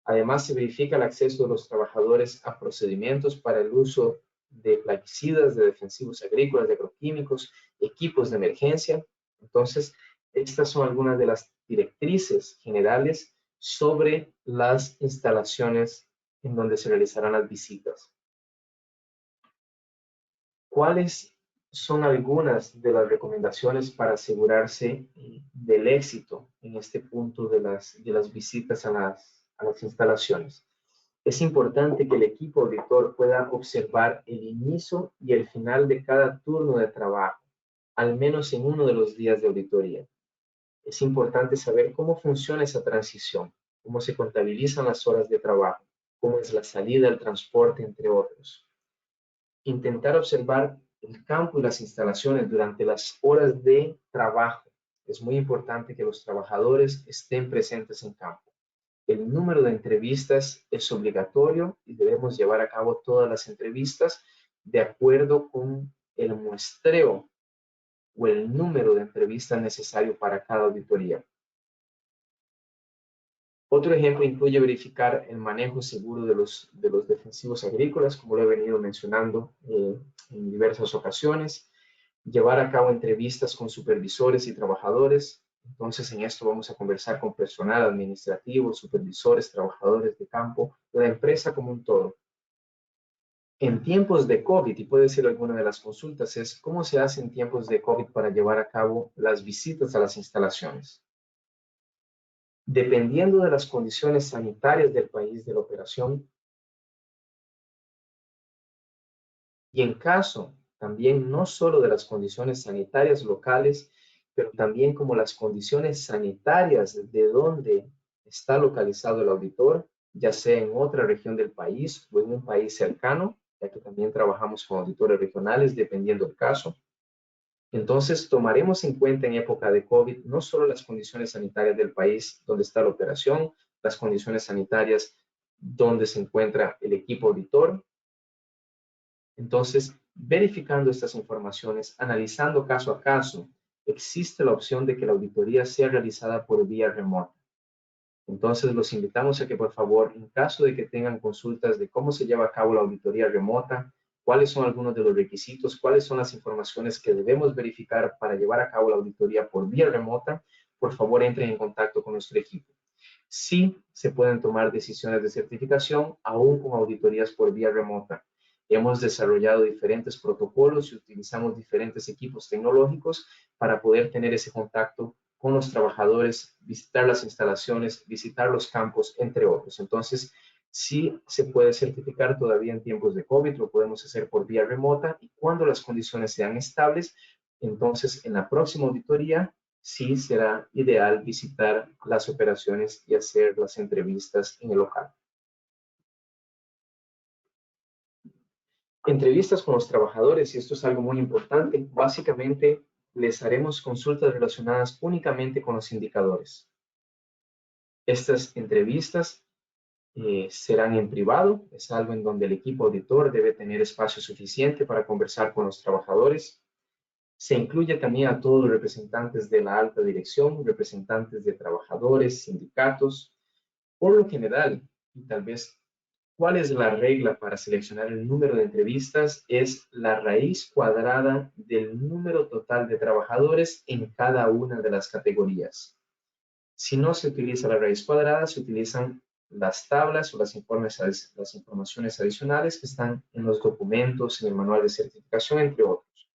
Speaker 1: Además, se verifica el acceso de los trabajadores a procedimientos para el uso de plaguicidas, de defensivos agrícolas, de agroquímicos, equipos de emergencia. Entonces, estas son algunas de las directrices generales sobre las instalaciones en donde se realizarán las visitas. ¿Cuáles son algunas de las recomendaciones para asegurarse del éxito en este punto de las visitas a las instalaciones? Es importante que el equipo auditor pueda observar el inicio y el final de cada turno de trabajo, al menos en uno de los días de auditoría. Es importante saber cómo funciona esa transición, cómo se contabilizan las horas de trabajo, cómo es la salida, el transporte, entre otros. Intentar observar el campo y las instalaciones durante las horas de trabajo. Es muy importante que los trabajadores estén presentes en campo. El número de entrevistas es obligatorio y debemos llevar a cabo todas las entrevistas de acuerdo con el muestreo o el número de entrevistas necesario para cada auditoría. Otro ejemplo incluye verificar el manejo seguro de los defensivos agrícolas, como lo he venido mencionando en diversas ocasiones, llevar a cabo entrevistas con supervisores y trabajadores. Entonces, en esto vamos a conversar con personal administrativo, supervisores, trabajadores de campo, de la empresa como un todo. En tiempos de COVID, y puede ser alguna de las consultas, es cómo se hace en tiempos de COVID para llevar a cabo las visitas a las instalaciones. Dependiendo de las condiciones sanitarias del país de la operación, y en caso también no solo de las condiciones sanitarias locales, pero también como las condiciones sanitarias de donde está localizado el auditor, ya sea en otra región del país o en un país cercano, ya que también trabajamos con auditores regionales dependiendo del caso. Entonces, tomaremos en cuenta en época de COVID no solo las condiciones sanitarias del país donde está la operación, las condiciones sanitarias donde se encuentra el equipo auditor. Entonces, verificando estas informaciones, analizando caso a caso, existe la opción de que la auditoría sea realizada por vía remota. Entonces, los invitamos a que, por favor, en caso de que tengan consultas de cómo se lleva a cabo la auditoría remota, cuáles son algunos de los requisitos, cuáles son las informaciones que debemos verificar para llevar a cabo la auditoría por vía remota, por favor, entren en contacto con nuestro equipo. Sí se pueden tomar decisiones de certificación, aún con auditorías por vía remota. Hemos desarrollado diferentes protocolos y utilizamos diferentes equipos tecnológicos para poder tener ese contacto con los trabajadores, visitar las instalaciones, visitar los campos, entre otros. Entonces, sí se puede certificar todavía en tiempos de COVID, lo podemos hacer por vía remota y cuando las condiciones sean estables, entonces en la próxima auditoría sí será ideal visitar las operaciones y hacer las entrevistas en el local. Entrevistas con los trabajadores, y esto es algo muy importante, básicamente les haremos consultas relacionadas únicamente con los indicadores. Estas entrevistas serán en privado, es algo en donde el equipo auditor debe tener espacio suficiente para conversar con los trabajadores. Se incluye también a todos los representantes de la alta dirección, representantes de trabajadores, sindicatos. Por lo general, y tal vez, ¿cuál es la regla para seleccionar el número de entrevistas? Es la raíz cuadrada del número total de trabajadores en cada una de las categorías. Si no se utiliza la raíz cuadrada, se utilizan las tablas o las informaciones adicionales que están en los documentos, en el manual de certificación, entre otros.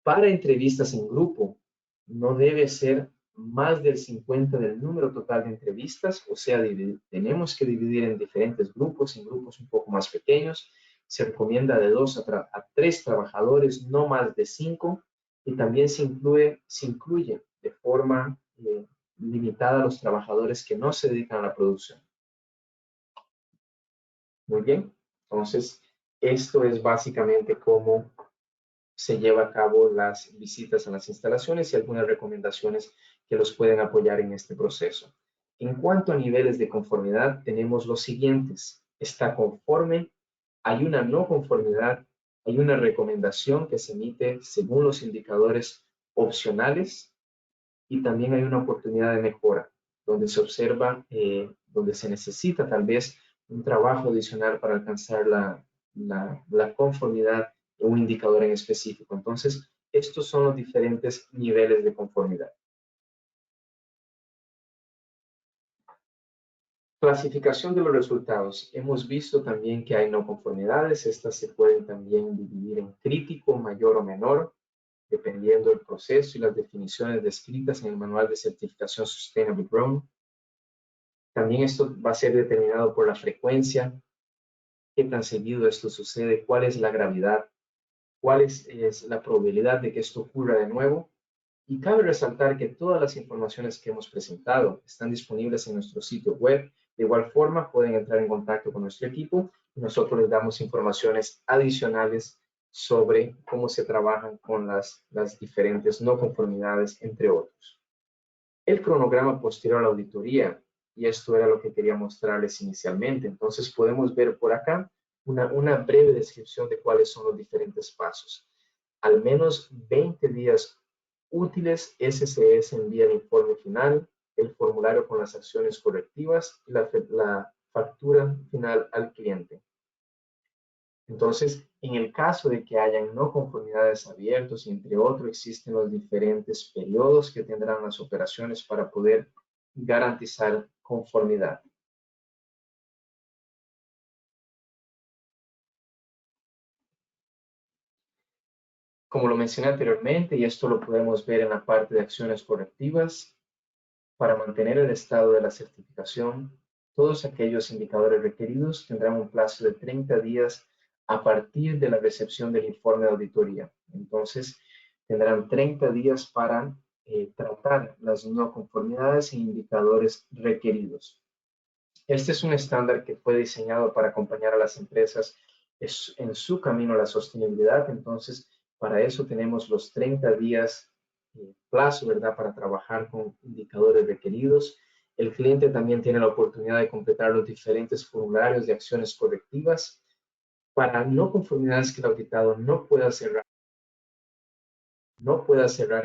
Speaker 1: Para entrevistas en grupo, no debe ser más del 50 del número total de entrevistas, o sea, tenemos que dividir en diferentes grupos, en grupos un poco más pequeños. Se recomienda de 2 a 3 trabajadores, no más de 5, y también se incluye de forma limitada a los trabajadores que no se dedican a la producción. Muy bien, entonces esto es básicamente cómo se lleva a cabo las visitas a las instalaciones y algunas recomendaciones que los pueden apoyar en este proceso. En cuanto a niveles de conformidad, tenemos los siguientes. Está conforme, hay una no conformidad, hay una recomendación que se emite según los indicadores opcionales y también hay una oportunidad de mejora, donde se observa, donde se necesita tal vez un trabajo adicional para alcanzar la conformidad de un indicador en específico. Entonces, estos son los diferentes niveles de conformidad. Clasificación de los resultados. Hemos visto también que hay no conformidades. Estas se pueden también dividir en crítico, mayor o menor, dependiendo del proceso y las definiciones descritas en el manual de certificación Sustainable Grown. También esto va a ser determinado por la frecuencia, qué tan seguido esto sucede, cuál es la gravedad, cuál es la probabilidad de que esto ocurra de nuevo. Y cabe resaltar que todas las informaciones que hemos presentado están disponibles en nuestro sitio web. De igual forma, pueden entrar en contacto con nuestro equipo y nosotros les damos informaciones adicionales sobre cómo se trabajan con las diferentes no conformidades, entre otros. El cronograma posterior a la auditoría, y esto era lo que quería mostrarles inicialmente. Entonces podemos ver por acá una breve descripción de cuáles son los diferentes pasos. Al menos 20 días útiles, SCS envía el informe final, el formulario con las acciones correctivas y la factura final al cliente. Entonces, en el caso de que hayan no conformidades abiertos, entre otros, existen los diferentes periodos que tendrán las operaciones para poder garantizar conformidad. Como lo mencioné anteriormente, y esto lo podemos ver en la parte de acciones correctivas, para mantener el estado de la certificación, todos aquellos indicadores requeridos tendrán un plazo de 30 días a partir de la recepción del informe de auditoría. Entonces, tendrán 30 días para tratar las no conformidades e indicadores requeridos. Este es un estándar que fue diseñado para acompañar a las empresas en su camino a la sostenibilidad. Entonces, Para eso tenemos los 30 días plazo, ¿verdad? Para trabajar con indicadores requeridos. El cliente también tiene la oportunidad de completar los diferentes formularios de acciones correctivas. Para no conformidades que el auditado no pueda cerrar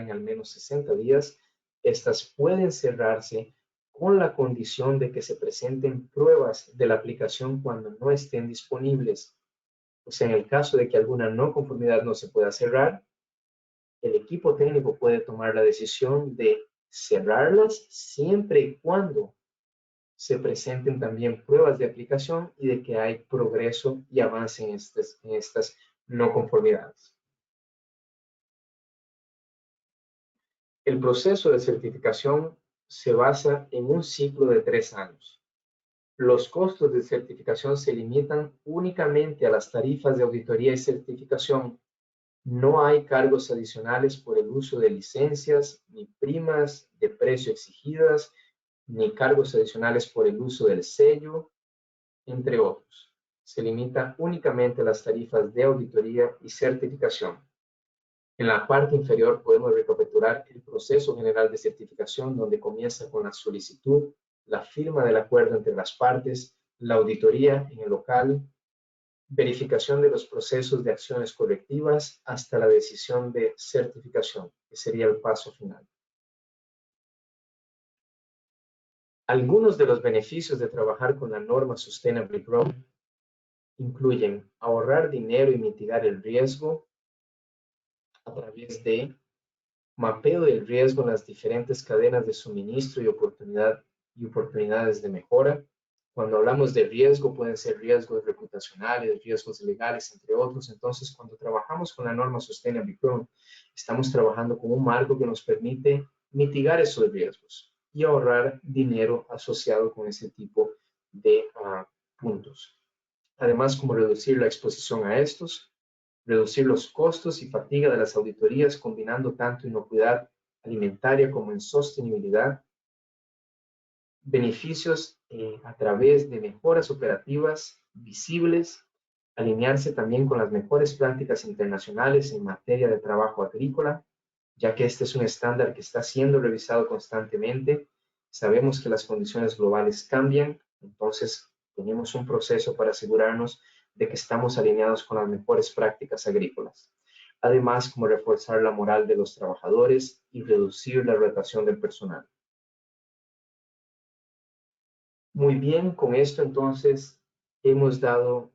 Speaker 1: en al menos 60 días, estas pueden cerrarse con la condición de que se presenten pruebas de la aplicación cuando no estén disponibles. O sea, en el caso de que alguna no conformidad no se pueda cerrar, el equipo técnico puede tomar la decisión de cerrarlas siempre y cuando se presenten también pruebas de aplicación y de que hay progreso y avance en estas no conformidades. El proceso de certificación se basa en un ciclo de 3 años. Los costos de certificación se limitan únicamente a las tarifas de auditoría y certificación. No hay cargos adicionales por el uso de licencias, ni primas de precio exigidas, ni cargos adicionales por el uso del sello, entre otros. Se limita únicamente a las tarifas de auditoría y certificación. En la parte inferior podemos recapitular el proceso general de certificación, donde comienza con la solicitud, la firma del acuerdo entre las partes, la auditoría en el local, verificación de los procesos de acciones correctivas hasta la decisión de certificación, que sería el paso final. Algunos de los beneficios de trabajar con la norma Sustainable Growth incluyen ahorrar dinero y mitigar el riesgo a través de mapeo del riesgo en las diferentes cadenas de suministro y oportunidades de mejora. Cuando hablamos de riesgo, pueden ser riesgos reputacionales, riesgos legales, entre otros. Entonces, cuando trabajamos con la norma Sustainable Growth, estamos trabajando con un marco que nos permite mitigar esos riesgos y ahorrar dinero asociado con ese tipo de puntos. Además, como reducir la exposición a estos, reducir los costos y fatiga de las auditorías, combinando tanto inocuidad alimentaria como en sostenibilidad, beneficios a través de mejoras operativas visibles, alinearse también con las mejores prácticas internacionales en materia de trabajo agrícola, ya que este es un estándar que está siendo revisado constantemente. Sabemos que las condiciones globales cambian, entonces tenemos un proceso para asegurarnos de que estamos alineados con las mejores prácticas agrícolas. Además, como reforzar la moral de los trabajadores y reducir la rotación del personal. Muy bien, con esto entonces hemos dado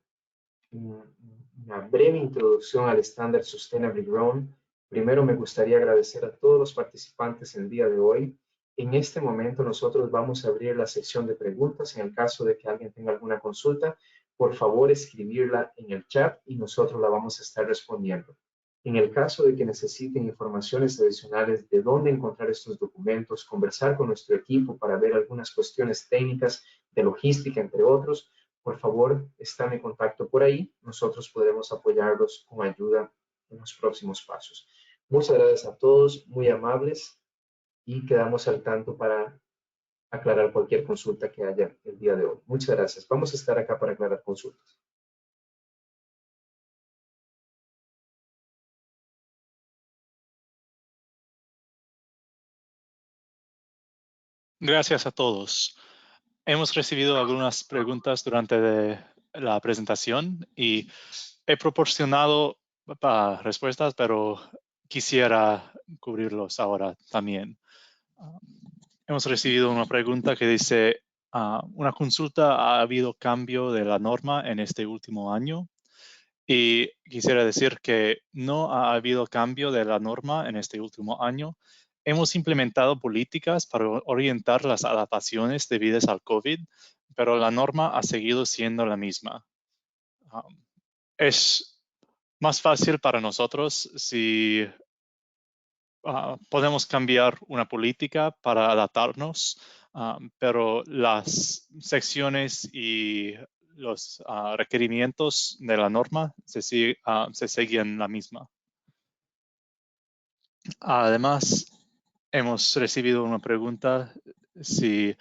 Speaker 1: una breve introducción al estándar Sustainable Growth. Primero me gustaría agradecer a todos los participantes el día de hoy. En este momento nosotros vamos a abrir la sección de preguntas. En el caso de que alguien tenga alguna consulta, por favor escribirla en el chat y nosotros la vamos a estar respondiendo. En el caso de que necesiten informaciones adicionales de dónde encontrar estos documentos, conversar con nuestro equipo para ver algunas cuestiones técnicas de logística, entre otros, por favor, están en contacto por ahí. Nosotros podremos apoyarlos con ayuda en los próximos pasos. Muchas gracias a todos, muy amables, y quedamos al tanto para aclarar cualquier consulta que haya el día de hoy. Muchas gracias. Vamos a estar acá para aclarar consultas.
Speaker 2: Gracias a todos. Hemos recibido algunas preguntas durante la presentación y he proporcionado respuestas, pero quisiera cubrirlos ahora también. Hemos recibido una pregunta que dice, una consulta, ¿ha habido cambio de la norma en este último año? Y quisiera decir que no ha habido cambio de la norma en este último año. Hemos implementado políticas para orientar las adaptaciones debidas al COVID, pero la norma ha seguido siendo la misma. Es más fácil para nosotros si podemos cambiar una política para adaptarnos, pero las secciones y los requerimientos de la norma se siguen la misma. Además, hemos recibido una pregunta si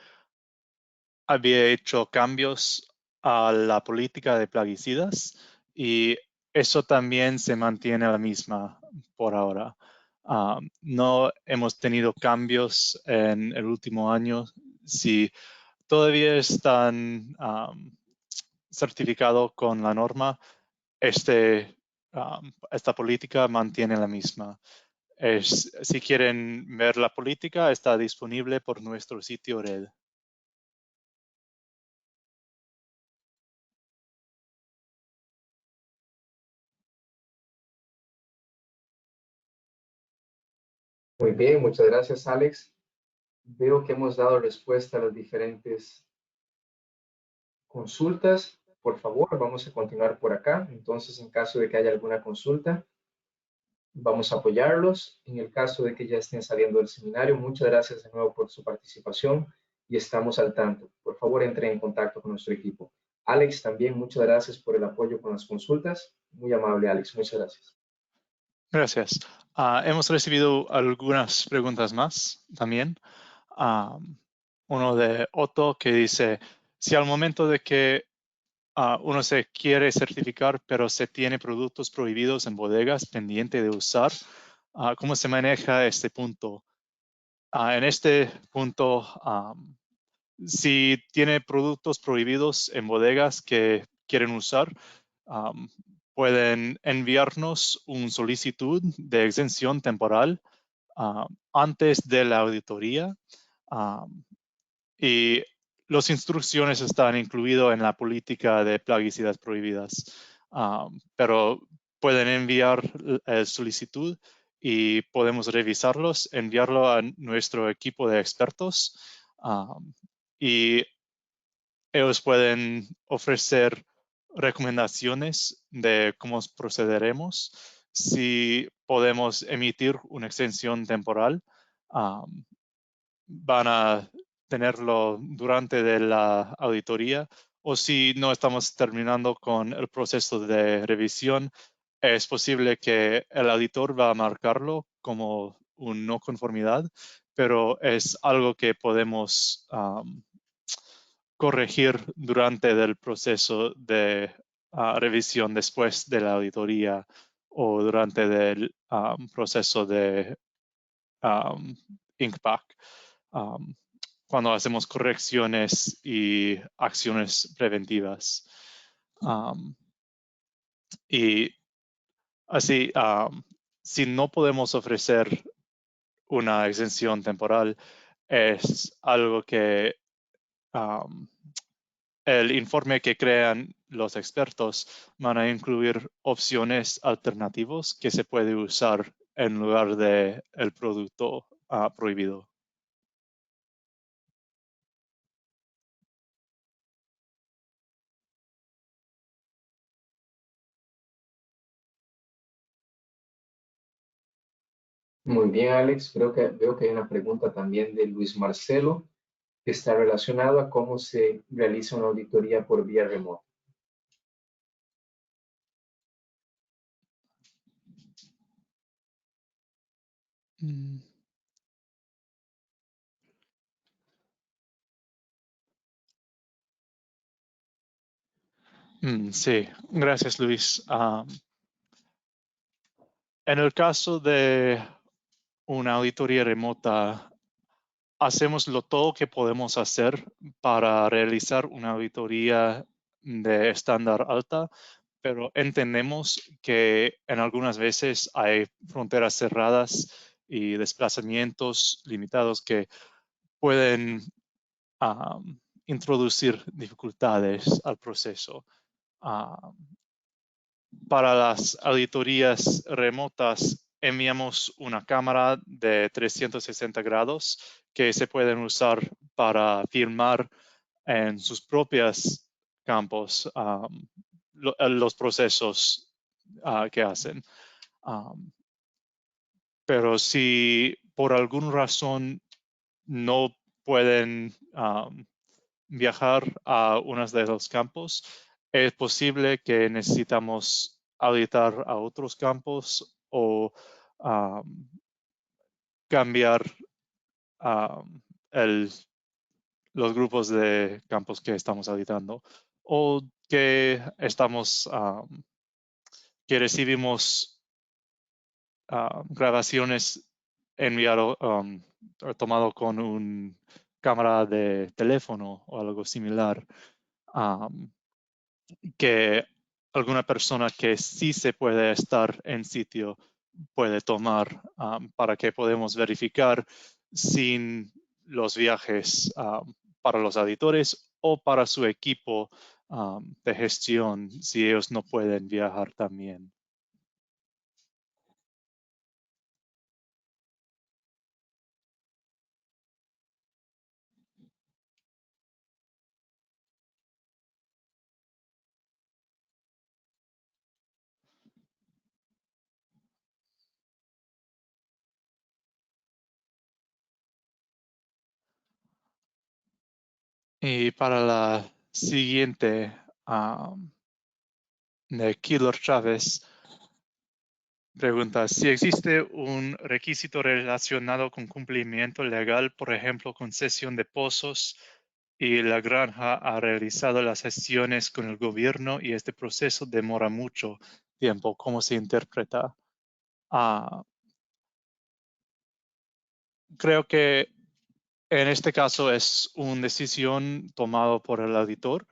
Speaker 2: había hecho cambios a la política de plaguicidas y eso también se mantiene la misma por ahora. No hemos tenido cambios en el último año. Si todavía están certificados con la norma, esta política mantiene la misma. Si quieren ver la política, está disponible por nuestro sitio red.
Speaker 1: Muy bien, muchas gracias, Alex. Veo que hemos dado respuesta a las diferentes consultas. Por favor, vamos a continuar por acá. Entonces, en caso de que haya alguna consulta, vamos a apoyarlos. En el caso de que ya estén saliendo del seminario, muchas gracias de nuevo por su participación y estamos al tanto. Por favor, entren en contacto con nuestro equipo. Alex, también muchas gracias por el apoyo con las consultas. Muy amable, Alex. Muchas gracias.
Speaker 2: Gracias. Hemos recibido algunas preguntas más también. Uno de Otto que dice, si al momento de que uno se quiere certificar, pero se tiene productos prohibidos en bodegas pendiente de usar, ¿cómo se maneja este punto? En este punto, si tiene productos prohibidos en bodegas que quieren usar, pueden enviarnos una solicitud de exención temporal antes de la auditoría y las instrucciones están incluidas en la política de plaguicidas prohibidas, pero pueden enviar solicitud y podemos revisarlos, enviarlo a nuestro equipo de expertos y ellos pueden ofrecer recomendaciones de cómo procederemos. Si podemos emitir una extensión temporal, van a tenerlo durante de la auditoría, o si no estamos terminando con el proceso de revisión, es posible que el auditor va a marcarlo como una no conformidad, pero es algo que podemos corregir durante el proceso de revisión después de la auditoría o durante el proceso de INCPAC, cuando hacemos correcciones y acciones preventivas. Y así, si no podemos ofrecer una exención temporal, es algo que el informe que crean los expertos van a incluir opciones alternativas que se puede usar en lugar de el producto prohibido.
Speaker 1: Muy bien, Alex. Veo que hay una pregunta también de Luis Marcelo que está relacionado a cómo se realiza una auditoría por vía remota.
Speaker 2: Sí, gracias, Luis. En el caso de una auditoría remota, hacemos todo que podemos hacer para realizar una auditoría de estándar alta, pero entendemos que en algunas veces hay fronteras cerradas y desplazamientos limitados que pueden introducir dificultades al proceso. Para las auditorías remotas, enviamos una cámara de 360 grados que se pueden usar para filmar en sus propios campos los procesos que hacen. Pero si por alguna razón no pueden viajar a uno de los campos, es posible que necesitamos auditar a otros campos o cambiar los grupos de campos que estamos auditando o que estamos que recibimos grabaciones enviado, tomado con un cámara de teléfono o algo similar, que alguna persona que sí se puede estar en sitio puede tomar para que podamos verificar sin los viajes para los auditores o para su equipo de gestión si ellos no pueden viajar también. Y para la siguiente de Killer Chávez, pregunta, si existe un requisito relacionado con cumplimiento legal, por ejemplo, concesión de pozos, y la granja ha realizado las gestiones con el gobierno y este proceso demora mucho tiempo, ¿cómo se interpreta? Creo que en este caso es una decisión tomada por el auditor.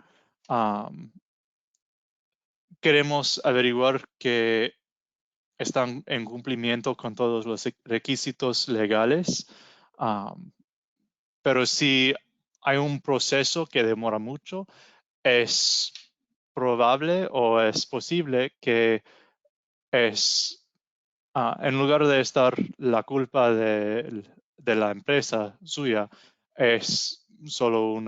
Speaker 2: Queremos averiguar que están en cumplimiento con todos los requisitos legales, pero si hay un proceso que demora mucho, es probable o es posible que en lugar de estar la culpa de la empresa suya, es solo un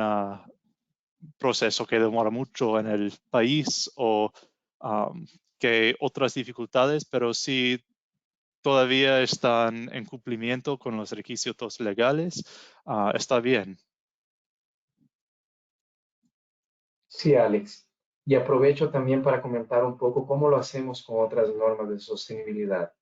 Speaker 2: proceso que demora mucho en el país o que otras dificultades, pero si todavía están en cumplimiento con los requisitos legales, está bien.
Speaker 1: Sí, Alex. Y aprovecho también para comentar un poco cómo lo hacemos con otras normas de sostenibilidad.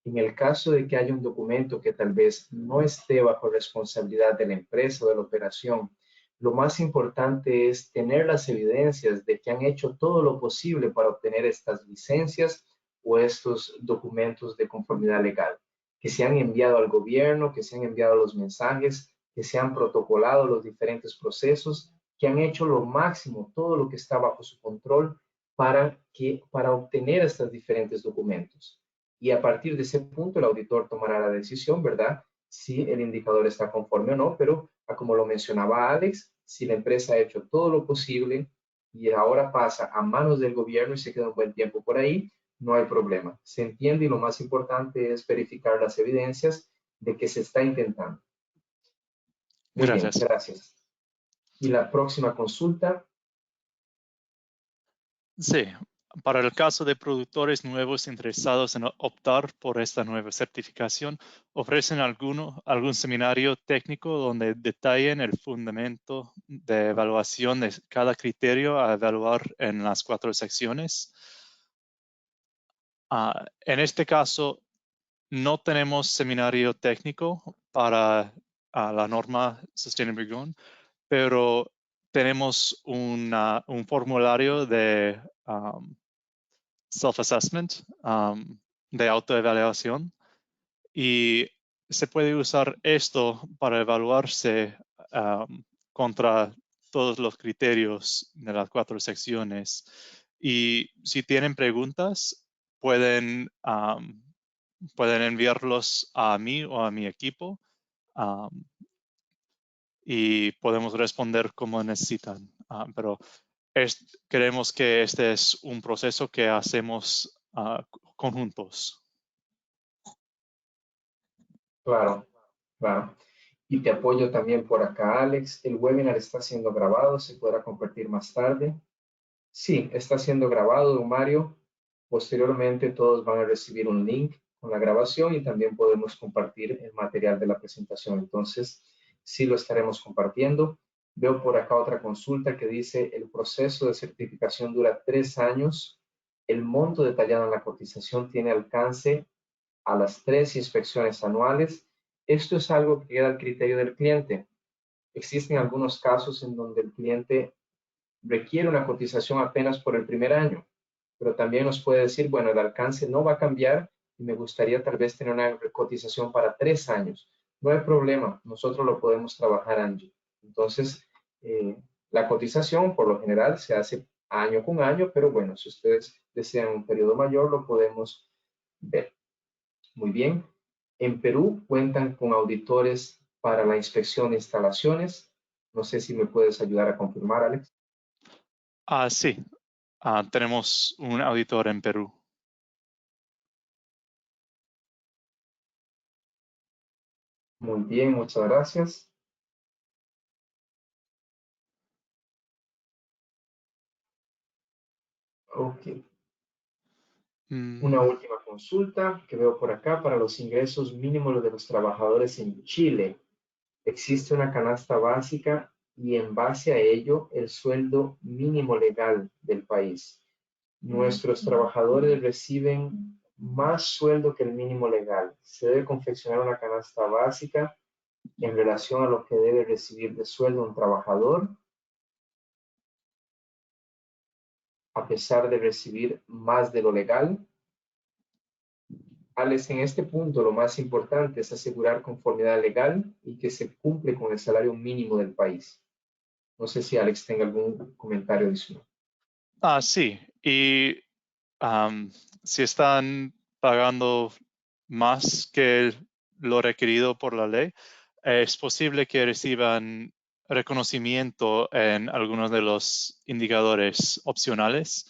Speaker 1: En el caso de que haya un documento que tal vez no esté bajo responsabilidad de la empresa o de la operación, lo más importante es tener las evidencias de que han hecho todo lo posible para obtener estas licencias o estos documentos de conformidad legal, que se han enviado al gobierno, que se han enviado los mensajes, que se han protocolado los diferentes procesos, que han hecho lo máximo, todo lo que está bajo su control para obtener estos diferentes documentos. Y a partir de ese punto el auditor tomará la decisión, ¿verdad? Si el indicador está conforme o no, pero como lo mencionaba Alex, si la empresa ha hecho todo lo posible y ahora pasa a manos del gobierno y se queda un buen tiempo por ahí, no hay problema. Se entiende y lo más importante es verificar las evidencias de que se está intentando. Muy bien,
Speaker 2: Gracias.
Speaker 1: gracias. Y la próxima consulta.
Speaker 2: Sí, para el caso de productores nuevos interesados en optar por esta nueva certificación, ¿ofrecen algún seminario técnico donde detallen el fundamento de evaluación de cada criterio a evaluar en las 4 secciones? En este caso, no tenemos seminario técnico para la norma Sustainable Growing, pero tenemos un formulario de self-assessment, de autoevaluación, y se puede usar esto para evaluarse contra todos los criterios de las 4 secciones. Y si tienen preguntas, pueden enviarlos a mí o a mi equipo y podemos responder como necesitan. Pero creemos que este es un proceso que hacemos conjuntos.
Speaker 1: Claro, claro. Y te apoyo también por acá, Alex. El webinar está siendo grabado, se podrá compartir más tarde. Sí, está siendo grabado, don Mario. Posteriormente todos van a recibir un link con la grabación y también podemos compartir el material de la presentación. Entonces, sí lo estaremos compartiendo. Veo por acá otra consulta que dice, el proceso de certificación dura 3 años. El monto detallado en la cotización tiene alcance a las 3 inspecciones anuales. Esto es algo que queda al criterio del cliente. Existen algunos casos en donde el cliente requiere una cotización apenas por el primer año. pero también nos puede decir, bueno, el alcance no va a cambiar y me gustaría tal vez tener una cotización para 3 años. No hay problema, nosotros lo podemos trabajar, Angie. Entonces, la cotización por lo general se hace año con año, pero bueno, si ustedes desean un periodo mayor, lo podemos ver. Muy bien. En Perú cuentan con auditores para la inspección de instalaciones. No sé si me puedes ayudar a confirmar, Alex.
Speaker 2: Sí, tenemos un auditor en Perú.
Speaker 1: Muy bien, muchas gracias. Ok. Una última consulta que veo por acá para los ingresos mínimos de los trabajadores en Chile. Existe una canasta básica y en base a ello el sueldo mínimo legal del país. Nuestros trabajadores reciben más sueldo que el mínimo legal. Se debe confeccionar una canasta básica en relación a lo que debe recibir de sueldo un trabajador, a pesar de recibir más de lo legal. Alex, en este punto lo más importante es asegurar conformidad legal y que se cumple con el salario mínimo del país. No sé si Alex tenga algún comentario adicional.
Speaker 2: Sí, y si están pagando más que lo requerido por la ley, es posible que reciban reconocimiento en algunos de los indicadores opcionales.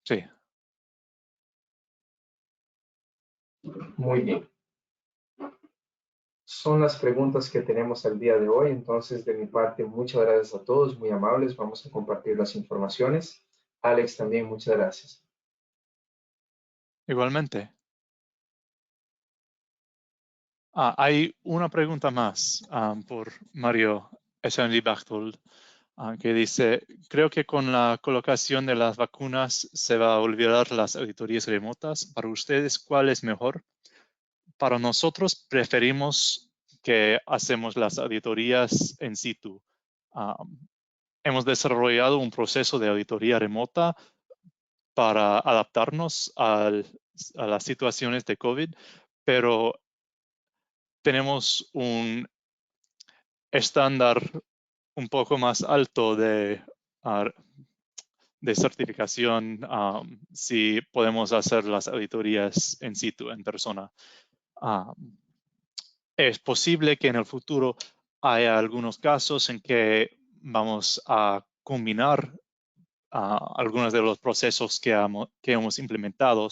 Speaker 2: Sí.
Speaker 1: Muy bien. Son las preguntas que tenemos al día de hoy. Entonces, de mi parte, muchas gracias a todos, muy amables. Vamos a compartir las informaciones. Alex, también muchas gracias.
Speaker 2: Igualmente. Hay una pregunta más por Mario S.N.D. Bachtold, que dice, creo que con la colocación de las vacunas se va a olvidar las auditorías remotas. Para ustedes, ¿cuál es mejor? Para nosotros preferimos que hacemos las auditorías en situ. Hemos desarrollado un proceso de auditoría remota para adaptarnos a las situaciones de COVID, pero tenemos un estándar un poco más alto de certificación si podemos hacer las auditorías en situ, en persona. Es posible que en el futuro haya algunos casos en que vamos a combinar algunos de los procesos que hemos implementado,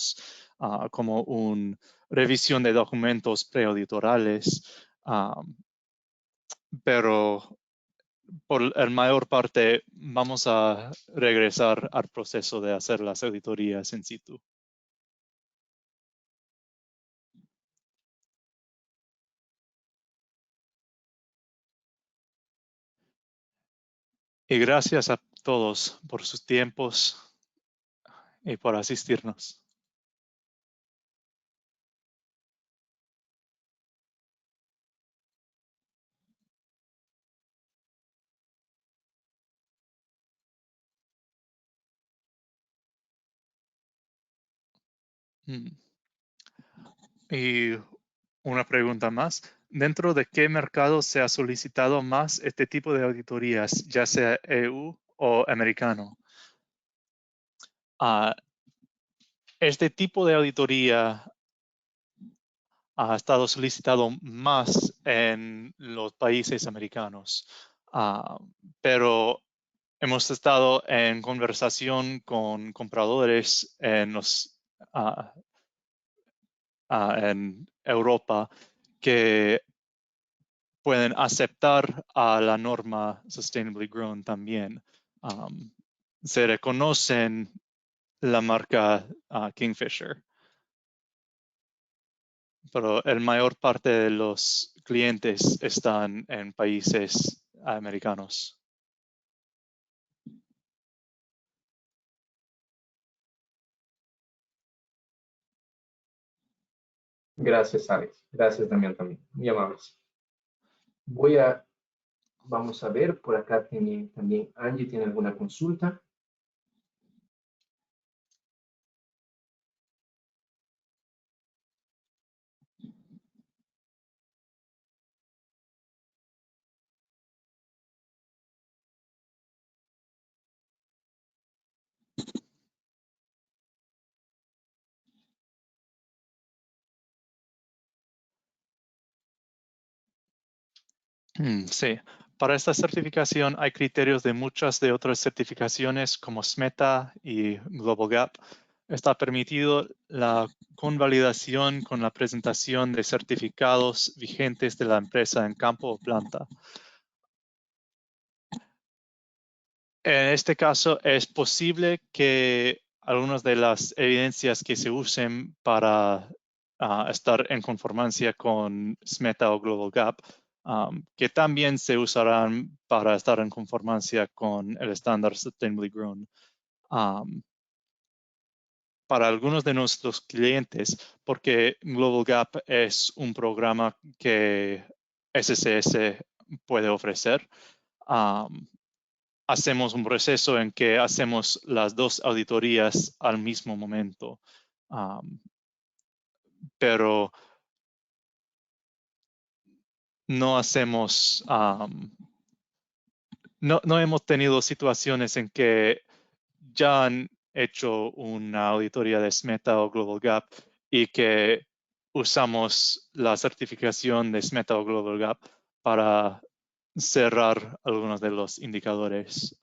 Speaker 2: como una revisión de documentos preauditorales, pero por la mayor parte vamos a regresar al proceso de hacer las auditorías in situ. Y gracias a todos por sus tiempos y por asistirnos. Y una pregunta más. ¿Dentro de qué mercado se ha solicitado más este tipo de auditorías, ya sea EU o americano? Este tipo de auditoría ha estado solicitado más en los países americanos, pero hemos estado en conversación con compradores en Europa que pueden aceptar a la norma Sustainably Grown también. Se reconocen la marca Kingfisher, pero la mayor parte de los clientes están en países americanos.
Speaker 1: Gracias, Alex. Gracias, Damián, también. Muy amables. Voy a Vamos a ver, por acá tiene también Angie, ¿tiene alguna consulta?
Speaker 2: Sí, para esta certificación hay criterios de muchas de otras certificaciones como SMETA y Global Gap. Está permitido la convalidación con la presentación de certificados vigentes de la empresa en campo o planta. En este caso, es posible que algunas de las evidencias que se usen para estar en conformancia con SMETA o Global Gap, que también se usarán para estar en conformancia con el estándar Sustainably Grown. Para algunos de nuestros clientes, porque Global Gap es un programa que SCS puede ofrecer, hacemos un proceso en que hacemos las dos auditorías al mismo momento. Pero no hacemos, no hemos tenido situaciones en que ya han hecho una auditoría de SMETA o Global Gap y que usamos la certificación de SMETA o Global Gap para cerrar algunos de los indicadores